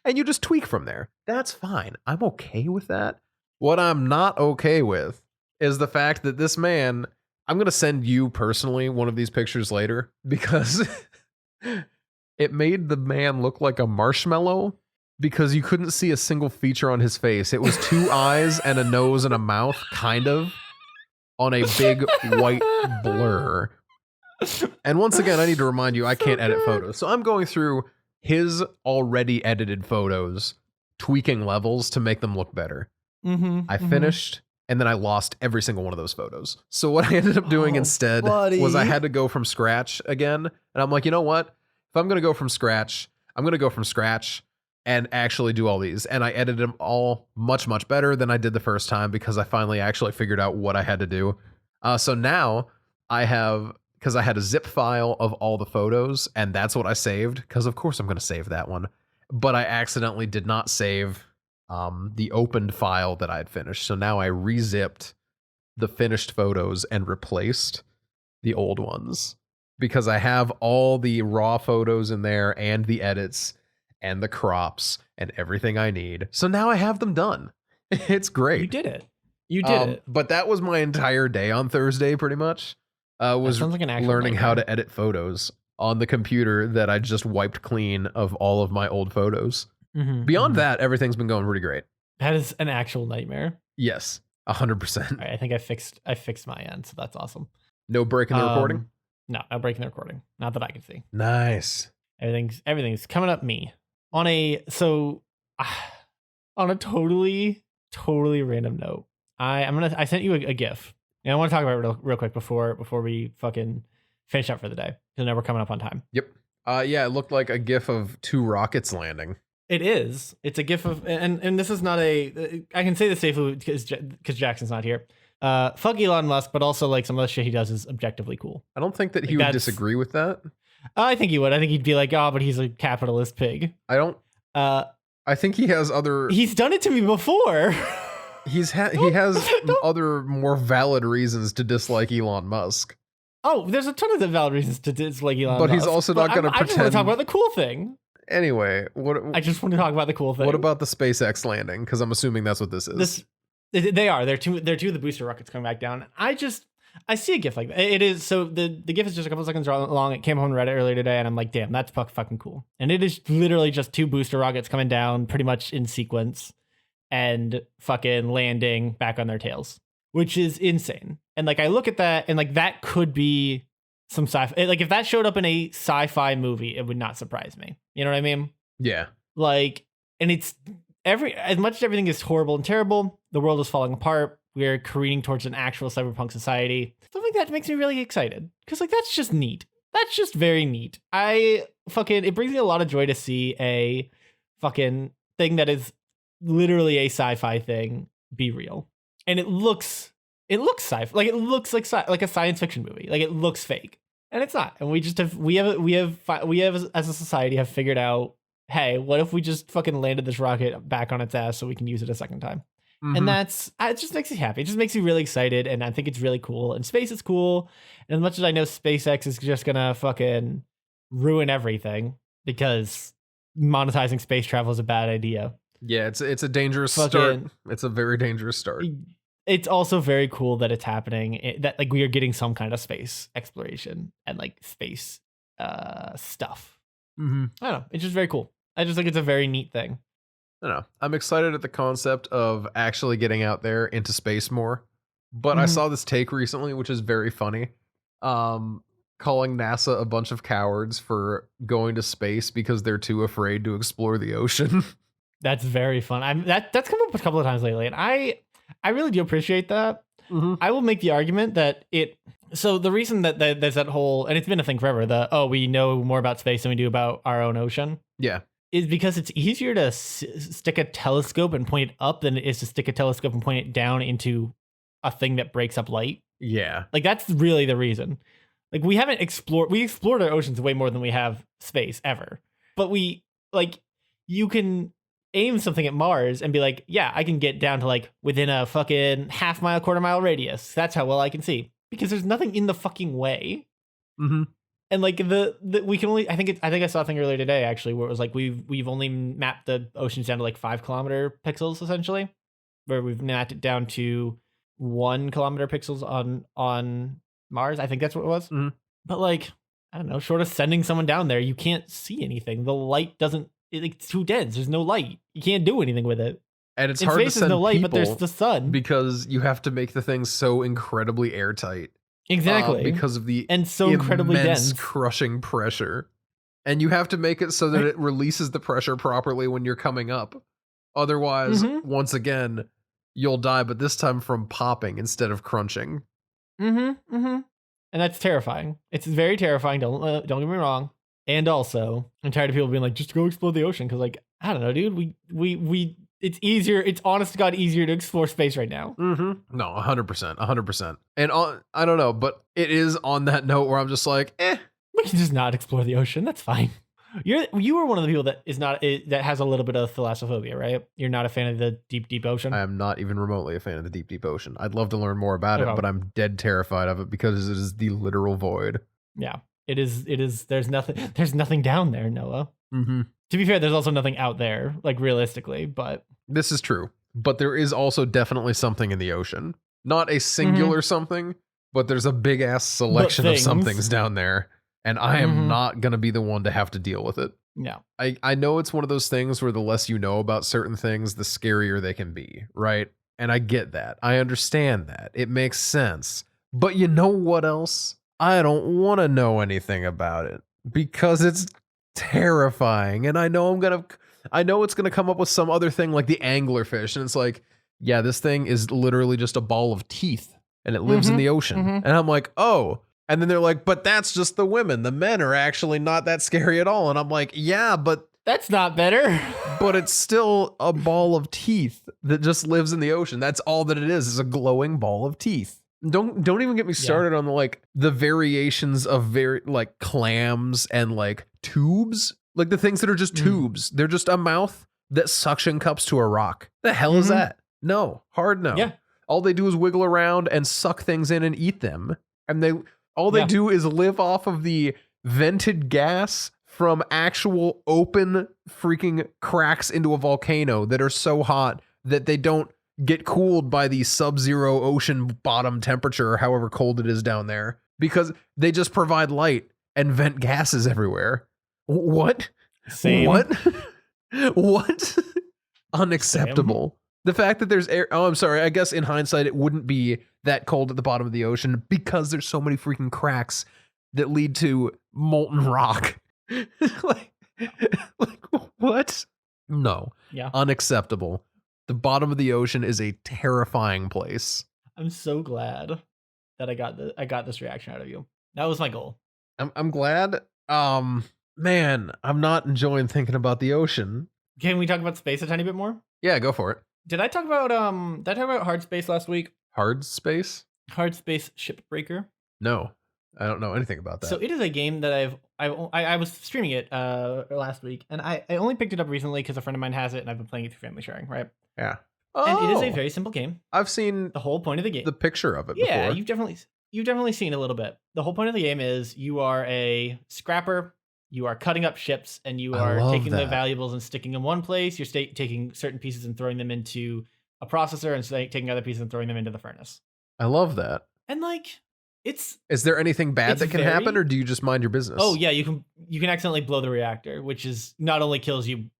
and you just tweak from there. That's fine. I'm okay with that. What I'm not okay with is the fact that this man, I'm going to send you personally one of these pictures later because it made the man look like a marshmallow because you couldn't see a single feature on his face. It was two eyes and a nose and a mouth, kind of, on a big white blur. And once again, I need to remind you, I can't edit photos. So I'm going through his already edited photos, tweaking levels to make them look better. I finished, and then I lost every single one of those photos. So what I ended up doing instead was I had to go from scratch again. And I'm like, you know what? If I'm going to go from scratch, I'm going to go from scratch and actually do all these. And I edited them all much, much better than I did the first time because I finally actually figured out what I had to do. So now I have, because I had a zip file of all the photos, and that's what I saved, because of course I'm going to save that one. But I accidentally did not save the opened file that I had finished. So now I rezipped the finished photos and replaced the old ones because I have all the raw photos in there and the edits and the crops and everything I need. So now I have them done. It's great. You did it. You did it. But that was my entire day on Thursday, pretty much. Was like learning how to edit photos on the computer that I just wiped clean of all of my old photos. Beyond that, everything's been going pretty great. That is an actual nightmare. Yes, 100%. Right, I think I fixed my end, so that's awesome. No breaking the recording? No, not breaking the recording. Not that I can see. Nice. Everything's coming up me. On a totally random note, I sent you a GIF. And I want to talk about it real quick before we fucking finish up for the day. Because now we're coming up on time. Yep. Yeah, it looked like a GIF of two rockets landing. It is. It's a GIF of, and this is not I can say this safely because Jackson's not here. Fuck Elon Musk, but also like some of the shit he does is objectively cool. I don't think that he would disagree with that. I think he would. I think he'd be like, oh, but he's a capitalist pig. I don't. I think he has other. He's done it to me before. He has other more valid reasons to dislike Elon Musk. Oh, there's a ton of valid reasons to dislike Elon Musk. But he's also not going to pretend. I just want to talk about the cool thing. Anyway, I just want to talk about the cool thing. What about the SpaceX landing? Because I'm assuming that's what this is. They are. They're two of the booster rockets coming back down. I see a GIF like that. It is so the GIF is just a couple seconds long. It came on Reddit earlier today, and I'm like, damn, that's fucking cool. And it is literally just two booster rockets coming down, pretty much in sequence, and fucking landing back on their tails, which is insane. And like I look at that, and like that could be some sci-fi. Like if that showed up in a sci-fi movie, it would not surprise me. You know what I mean? Yeah. Like, and it's as much as everything is horrible and terrible, the world is falling apart. We're careening towards an actual cyberpunk society. Stuff like that makes me really excited because like that's just neat. That's just very neat. It brings me a lot of joy to see a fucking thing that is literally a sci-fi thing be real. And it looks sci-fi. Like it looks like a science fiction movie. Like it looks fake. And it's not. And we have as a society have figured out hey, what if we just fucking landed this rocket back on its ass so we can use it a second time? And Mhm. it just makes me happy. It just makes me really excited. And I think it's really cool. And space is cool. And as much as I know SpaceX is just going to fucking ruin everything because monetizing space travel is a bad idea. Yeah, it's a dangerous start. Fucking, It's a very dangerous start. it's also very cool that it's happening. That like we are getting some kind of space exploration and like space stuff. Mhm. I don't know. It's just very cool. I just think it's a very neat thing. I don't know. I'm excited at the concept of actually getting out there into space more. But I Mhm. saw this take recently, which is very funny. Calling NASA a bunch of cowards for going to space because they're too afraid to explore the ocean. That's very fun. That's come up a couple of times lately, and I really do appreciate that. Mm-hmm. I will make the argument that so the reason that there's that whole, and it's been a thing forever, we know more about space than we do about our own ocean, Yeah. is because it's easier to stick a telescope and point it up than it is to stick a telescope and point it down into a thing that breaks up light. Yeah. Like that's really the reason. Like we explored our oceans way more than we have space ever. But you can aim something at Mars and be like, yeah, I can get down to like within a fucking half mile, quarter mile radius. That's how well I can see. Because there's nothing in the fucking way. Mm-hmm. And like we can only I think I saw a thing earlier today actually where it was like we've only mapped the oceans down to like 5 kilometer pixels essentially. Where we've mapped it down to 1 kilometer pixels on Mars. I think that's what it was. Mm-hmm. But like, I don't know, short of sending someone down there, you can't see anything. The light doesn't it's too dense. There's no light. You can't do anything with it. And it's In hard to space, send there's no light, people but there's the sun. because you have to make the thing so incredibly airtight. Exactly. Because of the and so incredibly immense dense. crushing pressure. And you have to make it so that it releases the pressure properly when you're coming up. Otherwise, once again, you'll die, but this time from popping instead of crunching. And that's terrifying. It's very terrifying. Don't get me wrong. And also, I'm tired of people being like, just go explore the ocean. Because like, I don't know, dude. We it's easier. It's honest to God easier to explore space right now. Mm-hmm. No, 100%. And I don't know, but it is on that note where I'm just like, we can just not explore the ocean. That's fine. You are one of the people that is not that has a little bit of thalassophobia, right? You're not a fan of the deep ocean. I am not even remotely a fan of the deep ocean. I'd love to learn more about it, Okay. but I'm dead terrified of it because it is the literal void. Yeah, it is. There's nothing down there, Noah. Mm-hmm. To be fair, there's also nothing out there, like realistically, but this is true. But there is also definitely something in the ocean. Not a singular something, but there's a big ass selection of somethings down there. And I am not going to be the one to have to deal with it. Yeah. I know it's one of those things where the less you know about certain things, the scarier they can be, right? And I get that. I understand that. It makes sense. But you know what else? I don't want to know anything about it because it's terrifying. And I know it's going to come up with some other thing like the anglerfish. And it's like, yeah, this thing is literally just a ball of teeth and it lives in the ocean. And I'm like, oh. And then they're like, but that's just the women. The men are actually not that scary at all. And I'm like, yeah, but that's not better. But it's still a ball of teeth that just lives in the ocean. That's all that it is a glowing ball of teeth. Don't even get me started on the variations of clams and like tubes. Like the things that are just tubes. They're just a mouth that suction cups to a rock. The hell is that? No. Hard no. Yeah. All they do is wiggle around and suck things in and eat them. And they do is live off of the vented gas from actual open freaking cracks into a volcano that are so hot that they don't get cooled by the sub-zero ocean bottom temperature or however cold it is down there because they just provide light and vent gases everywhere. What? Same. What? What? Unacceptable. Same. The fact that there's air. Oh, I'm sorry. I guess in hindsight, it wouldn't be that cold at the bottom of the ocean because there's so many freaking cracks that lead to molten rock. like what? No. Yeah. Unacceptable. The bottom of the ocean is a terrifying place. I'm so glad that I got this reaction out of you. That was my goal. I'm glad. Man, I'm not enjoying thinking about the ocean. Can we talk about space a tiny bit more? Yeah, go for it. Did I talk about hard space last week? Hard space? Hard space shipbreaker? No. I don't know anything about that. So it is a game that I was streaming it last week, and I only picked it up recently because a friend of mine has it, and I've been playing it through family sharing, right? Yeah. And it is a very simple game. I've seen the whole point of the game. the picture of it Yeah, before. you've definitely seen a little bit. The whole point of the game is you are a scrapper. You are cutting up ships, and you are taking the valuables and sticking them in one place. You're taking certain pieces and throwing them into a processor, and taking other pieces and throwing them into the furnace. I love that. And like, is there anything bad that can happen, or do you just mind your business? Oh yeah, you can accidentally blow the reactor, which is not only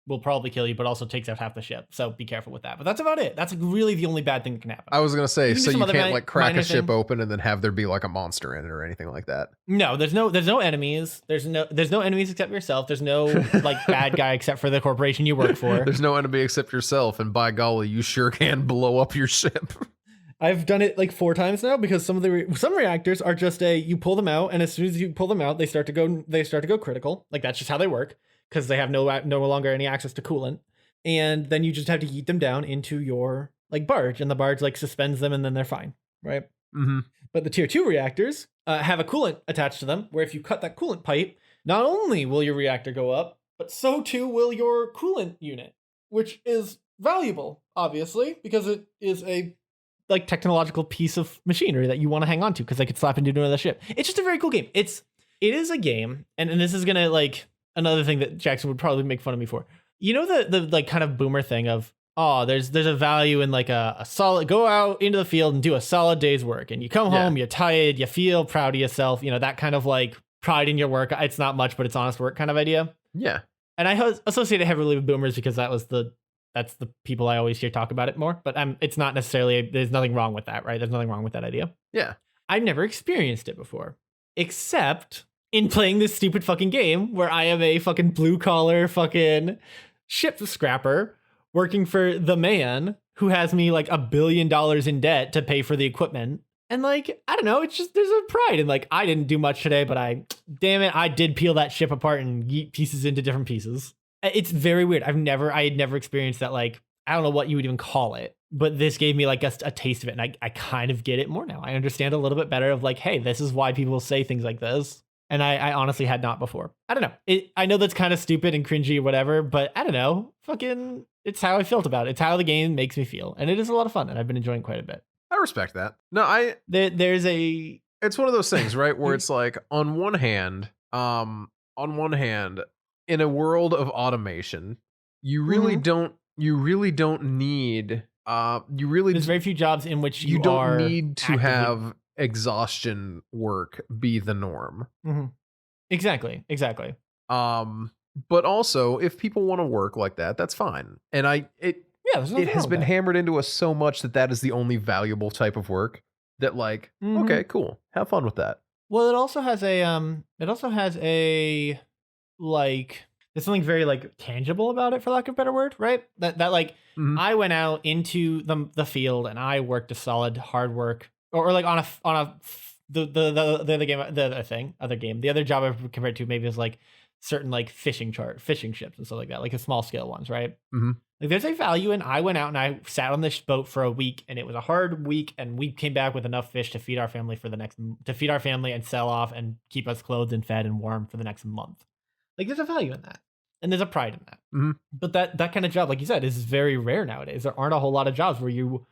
will probably kill you, but also takes out half the ship. So be careful with that. But that's about it. That's like really the only bad thing that can happen. I was gonna say, so you can't like crack a ship thing. open and then have there be like a monster in it or anything like that. No, there's no enemies. There's no enemies except yourself. There's no like bad guy except for the corporation you work for. There's no enemy except yourself, and by golly, you sure can blow up your ship. I've done it like 4 times now because some reactors are just you pull them out, and as soon as you pull them out, they start to go critical. Like that's just how they work because they have no longer any access to coolant, and then you just have to yeet them down into your like barge, and the barge like suspends them, and then they're fine, right? Mm-hmm. But the tier 2 reactors have a coolant attached to them, where if you cut that coolant pipe, not only will your reactor go up, but so too will your coolant unit, which is valuable, obviously, because it is a like technological piece of machinery that you want to hang on to because they could slap into another ship. It's just a very cool game. It is a game, and this is gonna like another thing that Jackson would probably make fun of me for. You know the like kind of boomer thing of, oh, there's a value in like a solid, go out into the field and do a solid day's work, and you come home, you're tired, you feel proud of yourself, you know, that kind of like pride in your work. It's not much, but it's honest work kind of idea. Yeah. And I associate it heavily with boomers because that's the people I always hear talk about it more, but it's not necessarily, there's nothing wrong with that, right? There's nothing wrong with that idea. Yeah. I've never experienced it before, except in playing this stupid fucking game where I am a fucking blue collar fucking ship scrapper working for the man who has me like $1 billion in debt to pay for the equipment. And like, I don't know, it's just, there's a pride in like, I didn't do much today, but damn it, I did peel that ship apart and yeet pieces into different pieces. It's very weird. I had never experienced that. Like, I don't know what you would even call it, but this gave me like a taste of it. And I kind of get it more now. I understand a little bit better of like, hey, this is why people say things like this. And I honestly had not before. I don't know. I know that's kind of stupid and cringy or whatever, but I don't know. Fucking, it's how I felt about it. It's how the game makes me feel. And it is a lot of fun. And I've been enjoying quite a bit. I respect that. No, it's one of those things, right? Where it's like, on one hand, in a world of automation, you really don't need there's very few jobs in which you don't need to actively have exhaustion work be the norm. Mm-hmm. Exactly. But also, if people want to work like that, that's fine. And it has been hammered into us so much that is the only valuable type of work that like, okay, cool, have fun with that. Well, it also has a like, there's something very like tangible about it, for lack of a better word, right? That like, I went out into the field and I worked a solid hard work, or like on the other game. The other job I've compared to maybe is like certain like fishing ships and stuff like that, like the small scale ones, right? Mm-hmm. Like there's a value in, I went out and I sat on this boat for a week, and it was a hard week, and we came back with enough fish to feed our family and sell off and keep us clothed and fed and warm for the next month. Like there's a value in that, and there's a pride in that. Mm-hmm. But that kind of job, like you said, is very rare nowadays. There aren't a whole lot of jobs where you,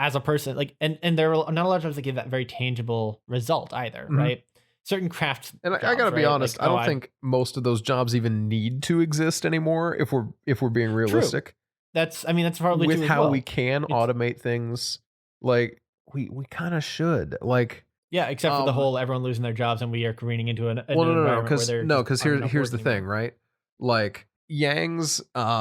as a person, like, and there are not a lot of jobs that give that very tangible result either, right? Certain crafts. And I gotta be honest, like, I don't think most of those jobs even need to exist anymore. If we're being realistic, true. That's probably with true as how well. we can automate things. Like we kind of should. Like, yeah, except for the whole everyone losing their jobs and we are careening into an no, because here's the thing, right? Like Yang's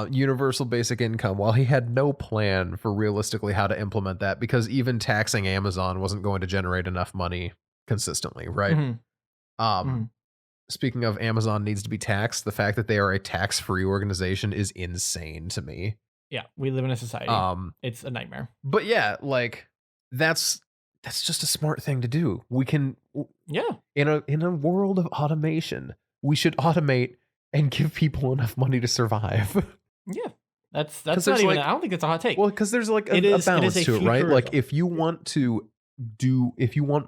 universal basic income, while he had no plan for realistically how to implement that, because even taxing Amazon wasn't going to generate enough money consistently, right? Speaking of, Amazon needs to be taxed. The fact that they are a tax-free organization is insane to me. Yeah, we live in a society. It's a nightmare. But yeah, like that's just a smart thing to do. We can, in a world of automation, we should automate and give people enough money to survive. Yeah, that's not even. Like, I don't think that's a hot take. Well, because there's like a balance to it, right? Like if you want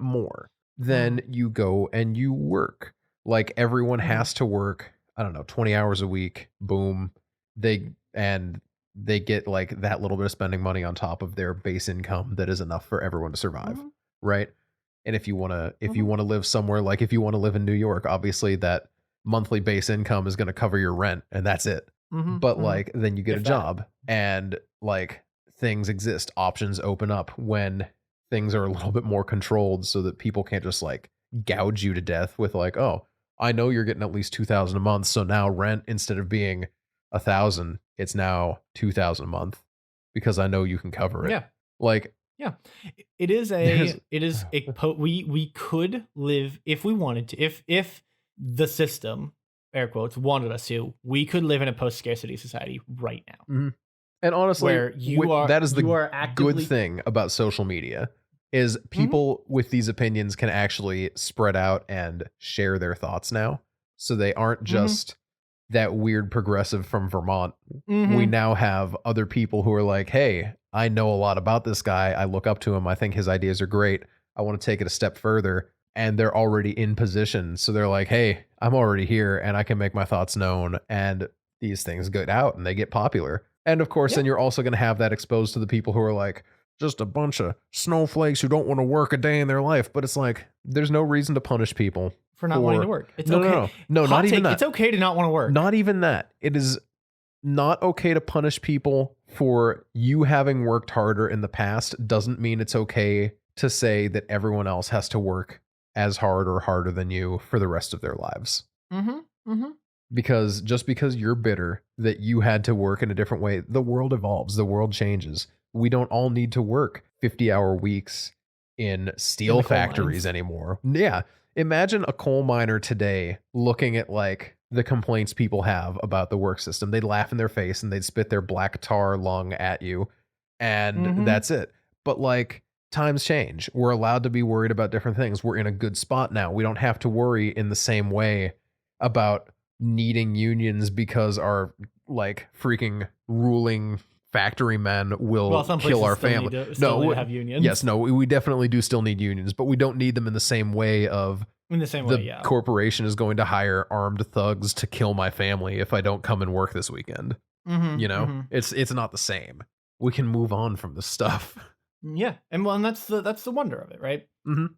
more, then you go and you work. Like everyone Mhm. has to work, I don't know, 20 hours a week. Boom. They get like that little bit of spending money on top of their base income that is enough for everyone to survive, Mhm. right? And if you Mhm. want to live somewhere, like if you want to live in New York, obviously that monthly base income is going to cover your rent and that's it. Mhm. But Mhm. like then you get a If that. job and like things exist, options open up when things are a little bit more controlled so that people can't just like gouge you to death with like, oh, I know you're getting at least 2,000 a month, so now rent instead of being 1,000, it's now 2,000 a month because I know you can cover it. Yeah. Like Yeah. there's It is we could live if we wanted to. If the system, air quotes, wanted us to, we could live in a post scarcity society right now Mhm. And honestly, where you are that is you the are good actively. thing about social media is Mhm. people with these opinions can actually spread out and share their thoughts now. So they aren't Mhm. just that weird progressive from Vermont. We Mhm. now have other people who are like, "Hey, I know a lot about this guy. I look up to him. I think his ideas are great. I want to take it a step further." And they're already in position. So they're like, "Hey, I'm already here and I can make my thoughts known." And these things get out and they get popular. And of course, Yeah. then you're also going to have that exposed to the people who are like, just a bunch of snowflakes who don't want to work a day in their life. But it's like, there's no reason to punish people For not wanting to for. work. It's No, no, okay. no. No, not Hot even take, it's that. okay to not want to work. Not even that. It is not okay to punish people for you having worked harder in the past. Doesn't mean it's okay to say that everyone else has to work as hard or harder than you for the rest of their lives. Mhm. Mhm. Because just because you're bitter that you had to work in a different way, the world evolves, the world changes. We don't all need to work 50-hour weeks in In steel the coal factories mines. anymore. Yeah. Imagine a coal miner today looking at like the complaints people have about the work system. They'd laugh in their face and they'd spit their black tar lung at you, and Mhm. that's it. But like times change. We're allowed to be worried about different things. We're in a good spot now. We don't have to worry in the same way about needing unions because our like freaking ruling factory men Well, will some kill places our still family. need to No, have yes, unions. no, we definitely do still need unions, but we don't need them in the same way of In the same way, the yeah. corporation is going to hire armed thugs to kill my family if I don't come and work this weekend. You Mhm. know? Mhm. It's not the same. We can move on from this stuff. Yeah. And well, and that's the wonder of it, right? Mhm.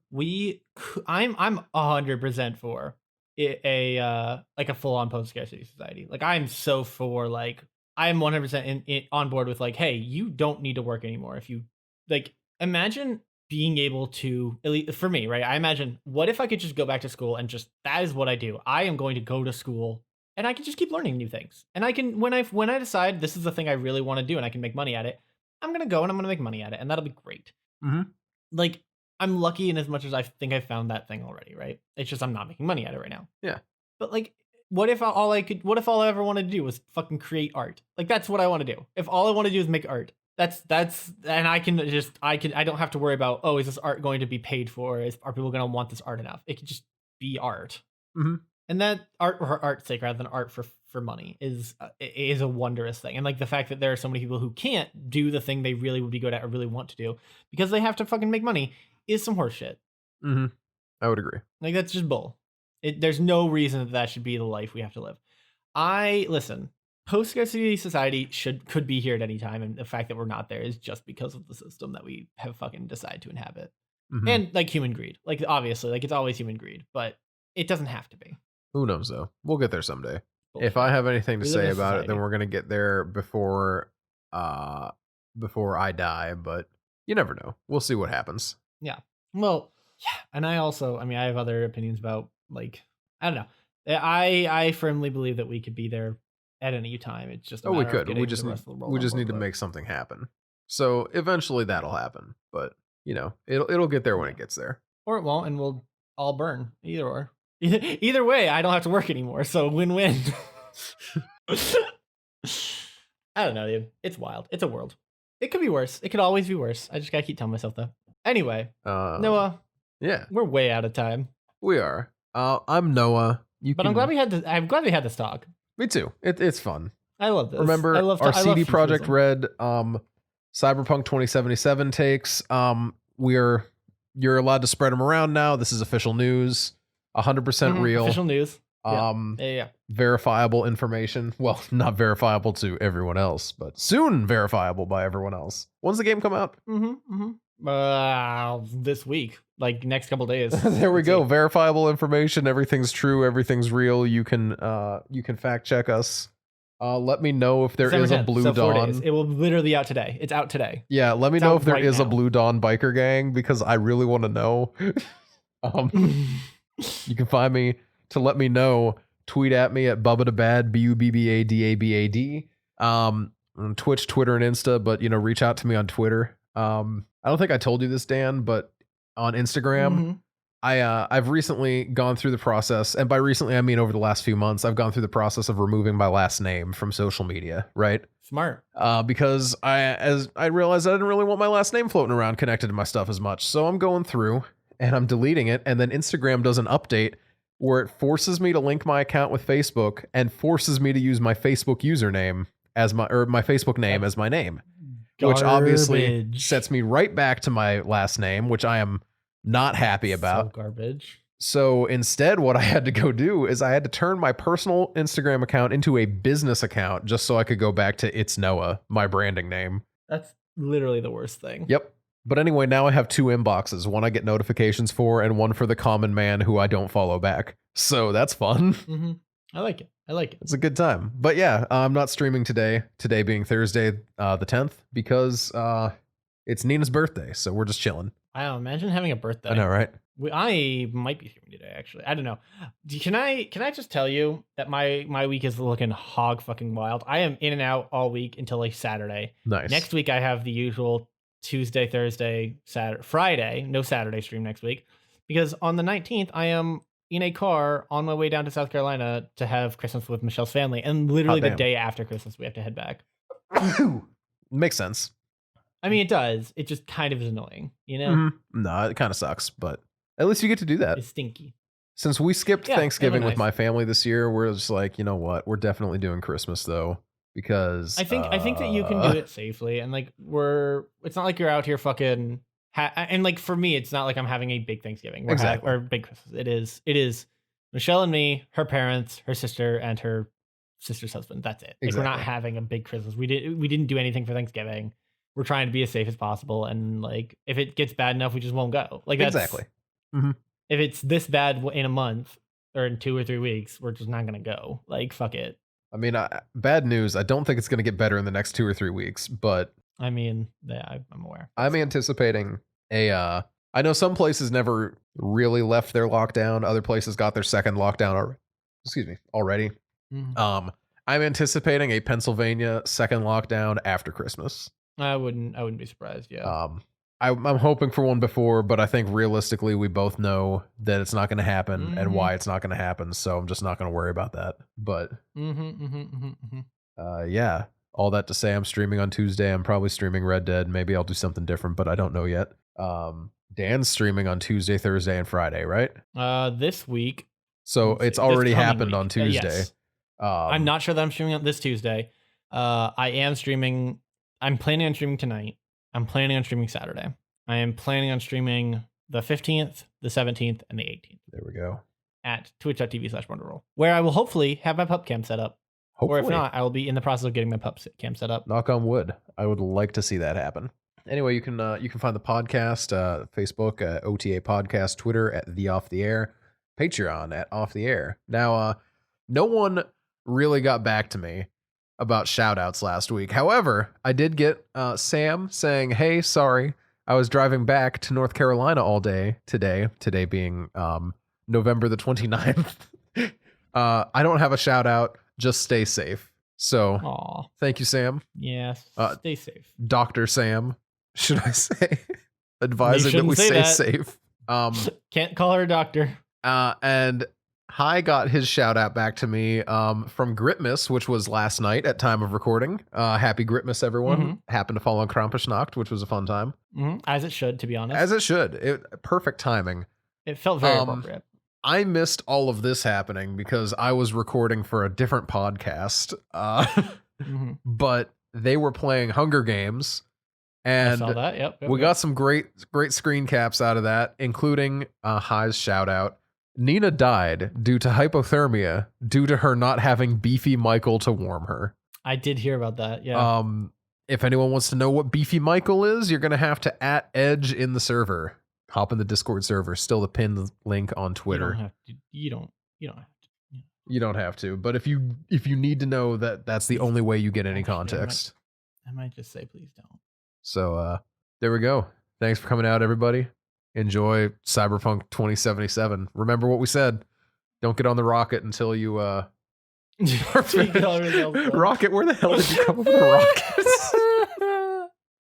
I'm 100% for like a full on post scarcity society. Like I'm so for like I'm 100% on board with like, hey, you don't need to work anymore if you like. Imagine being able to, at least for me, right? I imagine, what if I could just go back to school and just, that is what I do. I am going to go to school and I can just keep learning new things. And I can, when I decide this is the thing I really want to do and I can make money at it, I'm gonna go and I'm gonna make money at it, and that'll be great. Mhm. Like, I'm lucky in as much as I think I found that thing already, right? It's just I'm not making money at it right now. Yeah. But like, what if all I ever wanted to do was fucking create art? Like that's what I want to do. If all I want to do is make art, and I don't have to worry about, oh, is this art going to be paid for? Are people going to want this art enough? It could just be art. Mhm. And that art for art's sake rather than art for money is a wondrous thing. And like the fact that there are so many people who can't do the thing they really would be good at or really want to do because they have to fucking make money is some horseshit. Mhm. I would agree. Like that's just bull. There's no reason that should be the life we have to live. I listen. Post scarcity society could be here at any time, and the fact that we're not there is just because of the system that we have fucking decided to inhabit. Mhm. And like human greed, like obviously, like it's always human greed, but it doesn't have to be Who knows though? We'll get there someday. If I bullshit. have anything to We live in say a about it, then society. we're gonna get there uh before I die, but you never know. We'll see what happens. Yeah. Well, yeah. And I also, I mean, I have other opinions about like, I don't know. I firmly believe that we could be there at any time. It's just a Oh, we matter of could. getting the rest of the world We on just board need to with it. make something happen. So eventually that'll happen. But you know, it'll get there when Yeah. it gets there. Or it won't, and we'll all burn. Either or. Either way, I don't have to work anymore. So win-win. I don't know, dude. It's wild. It's a world. It could be worse. It could always be worse. I just gotta keep telling myself that. Anyway, Um Noah, yeah, we're way out of time. we are. I'm Noah. You But I'm glad can we had this. I'm glad we had this talk. Me too. It's fun. I love this. Remember our I love CD Projekt futurism. Red Cyberpunk 2077 takes. We are you're allowed to spread them around now. This is official news, 100% real. Official news. Yeah. Verifiable information. Well, not verifiable to everyone else, but soon verifiable by everyone else. When's the game come out? This week, like next couple days. There we go. Verifiable information. Everything's true. Everything's real. You can fact check us. Let me know if there is a Blue Dawn. It will literally be out today. It's out today. Yeah, let me know if there is a Blue Dawn biker gang, because I really want to know. You can find me to let me know. Tweet at me at Bubbadabad, BUBBADABAD. On Twitch, Twitter, and Insta, but reach out to me on Twitter. I don't think I told you this, Dan, but on Instagram, I've recently gone through the process, and by recently I mean over the last few months, I've gone through the process of removing my last name from social media, right? Smart. Because I realized I didn't really want my last name floating around connected to my stuff as much. So I'm going through and I'm deleting it, and then Instagram does an update where it forces me to link my account with Facebook and forces me to use my Facebook username as my Facebook name as my name. Garbage. Which obviously sets me right back to my last name, which I am not happy about. So garbage. So instead, what I had to go do is I had to turn my personal Instagram account into a business account just so I could go back to It's Noah, my branding name. That's literally the worst thing. Yep. But anyway, now I have two inboxes, one I get notifications for and one for the common man who I don't follow back. So that's fun. I like it. It's a good time. But yeah, I'm not streaming today being Thursday, the 10th, because it's Nina's birthday. So we're just chilling. Wow, imagine having a birthday. I know, right? I might be streaming today, actually. I don't know. Can I just tell you that my week is looking hog fucking wild? I am in and out all week until like Saturday. Nice. Next week I have the usual Tuesday, Thursday, Saturday, Friday. No Saturday stream next week, because on the 19th I am in a car on my way down to South Carolina to have Christmas with Michelle's family, and literally the day after Christmas we have to head back. Makes sense. I mean, it does. It just kind of is annoying, No, it kind of sucks, but at least you get to do that. It's stinky. Since we skipped Thanksgiving with my family this year, we're just like, you know what? We're definitely doing Christmas though, because I think that you can do it safely, and like it's not like you're out here fucking. And like for me, it's not like I'm having a big Thanksgiving or big Christmas. It is Michelle and me, her parents, her sister, and her sister's husband. That's it. Like, we're not having a big Christmas. We didn't do anything for Thanksgiving. We're trying to be as safe as possible, and like if it gets bad enough, we just won't go. Like that's exactly. If it's this bad in a month or in 2 or 3 weeks, we're just not gonna go. Like fuck it. I mean, bad news. I don't think it's gonna get better in the next 2 or 3 weeks, but I mean, yeah, I'm aware. I'm anticipating I know some places never really left their lockdown. Other places got their second lockdown already. I'm anticipating a Pennsylvania second lockdown after Christmas. I wouldn't be surprised. Yeah. I'm hoping for one before, but I think realistically we both know that it's not going to happen and why it's not going to happen. So I'm just not going to worry about that. But yeah, all that to say, I'm streaming on Tuesday. I'm probably streaming Red Dead. Maybe I'll do something different, but I don't know yet. Dan's streaming on Tuesday, Thursday, and Friday, right? This week. So it's already happened on Tuesday. Yes. I'm not sure that I'm streaming on this Tuesday. I am streaming. I'm planning on streaming tonight. I'm planning on streaming Saturday. I am planning on streaming the 15th, the 17th, and the 18th. There we go. At twitch.tv/wonderroll, where I will hopefully have my pup cam set up. Hopefully. Or if not, I will be in the process of getting my pup cam set up. Knock on wood. I would like to see that happen. Anyway, you can find the podcast, Facebook, OTA Podcast, Twitter at The Off the Air, Patreon at Off the Air. Now, no one really got back to me about shout outs last week. However, I did get Sam saying, hey, sorry, I was driving back to North Carolina all day today being November the 29th. I don't have a shout out, just stay safe. So thank you, Sam. Yes, stay safe. Dr. Sam, should I say, advising that we stay safe. Can't call her a doctor. And Hi got his shout out back to me from Gritmas, which was last night at time of recording. Happy Gritmas, everyone. Happened to fall on Krampusnacht, which was a fun time. As it should, to be honest. As it should. Perfect timing. It felt very appropriate. I missed all of this happening because I was recording for a different podcast. But they were playing Hunger Games I saw And that. Yep. we got some great screen caps out of that, including High's shout out. Nina died due to hypothermia due to her not having beefy Michael to warm her. I did hear about that. Yeah. If anyone wants to know what beefy Michael is, you're gonna have to @Edge in the server. Hop in the Discord server. Still the pinned link on Twitter. You don't have to. You don't have to, but if you need to know that's the only way you get any context. I might just say please don't. So there we go. Thanks for coming out, everybody. Enjoy Cyberpunk 2077. Remember what we said. Don't get on the rocket until you Rocket, where the hell did you come up with the rockets?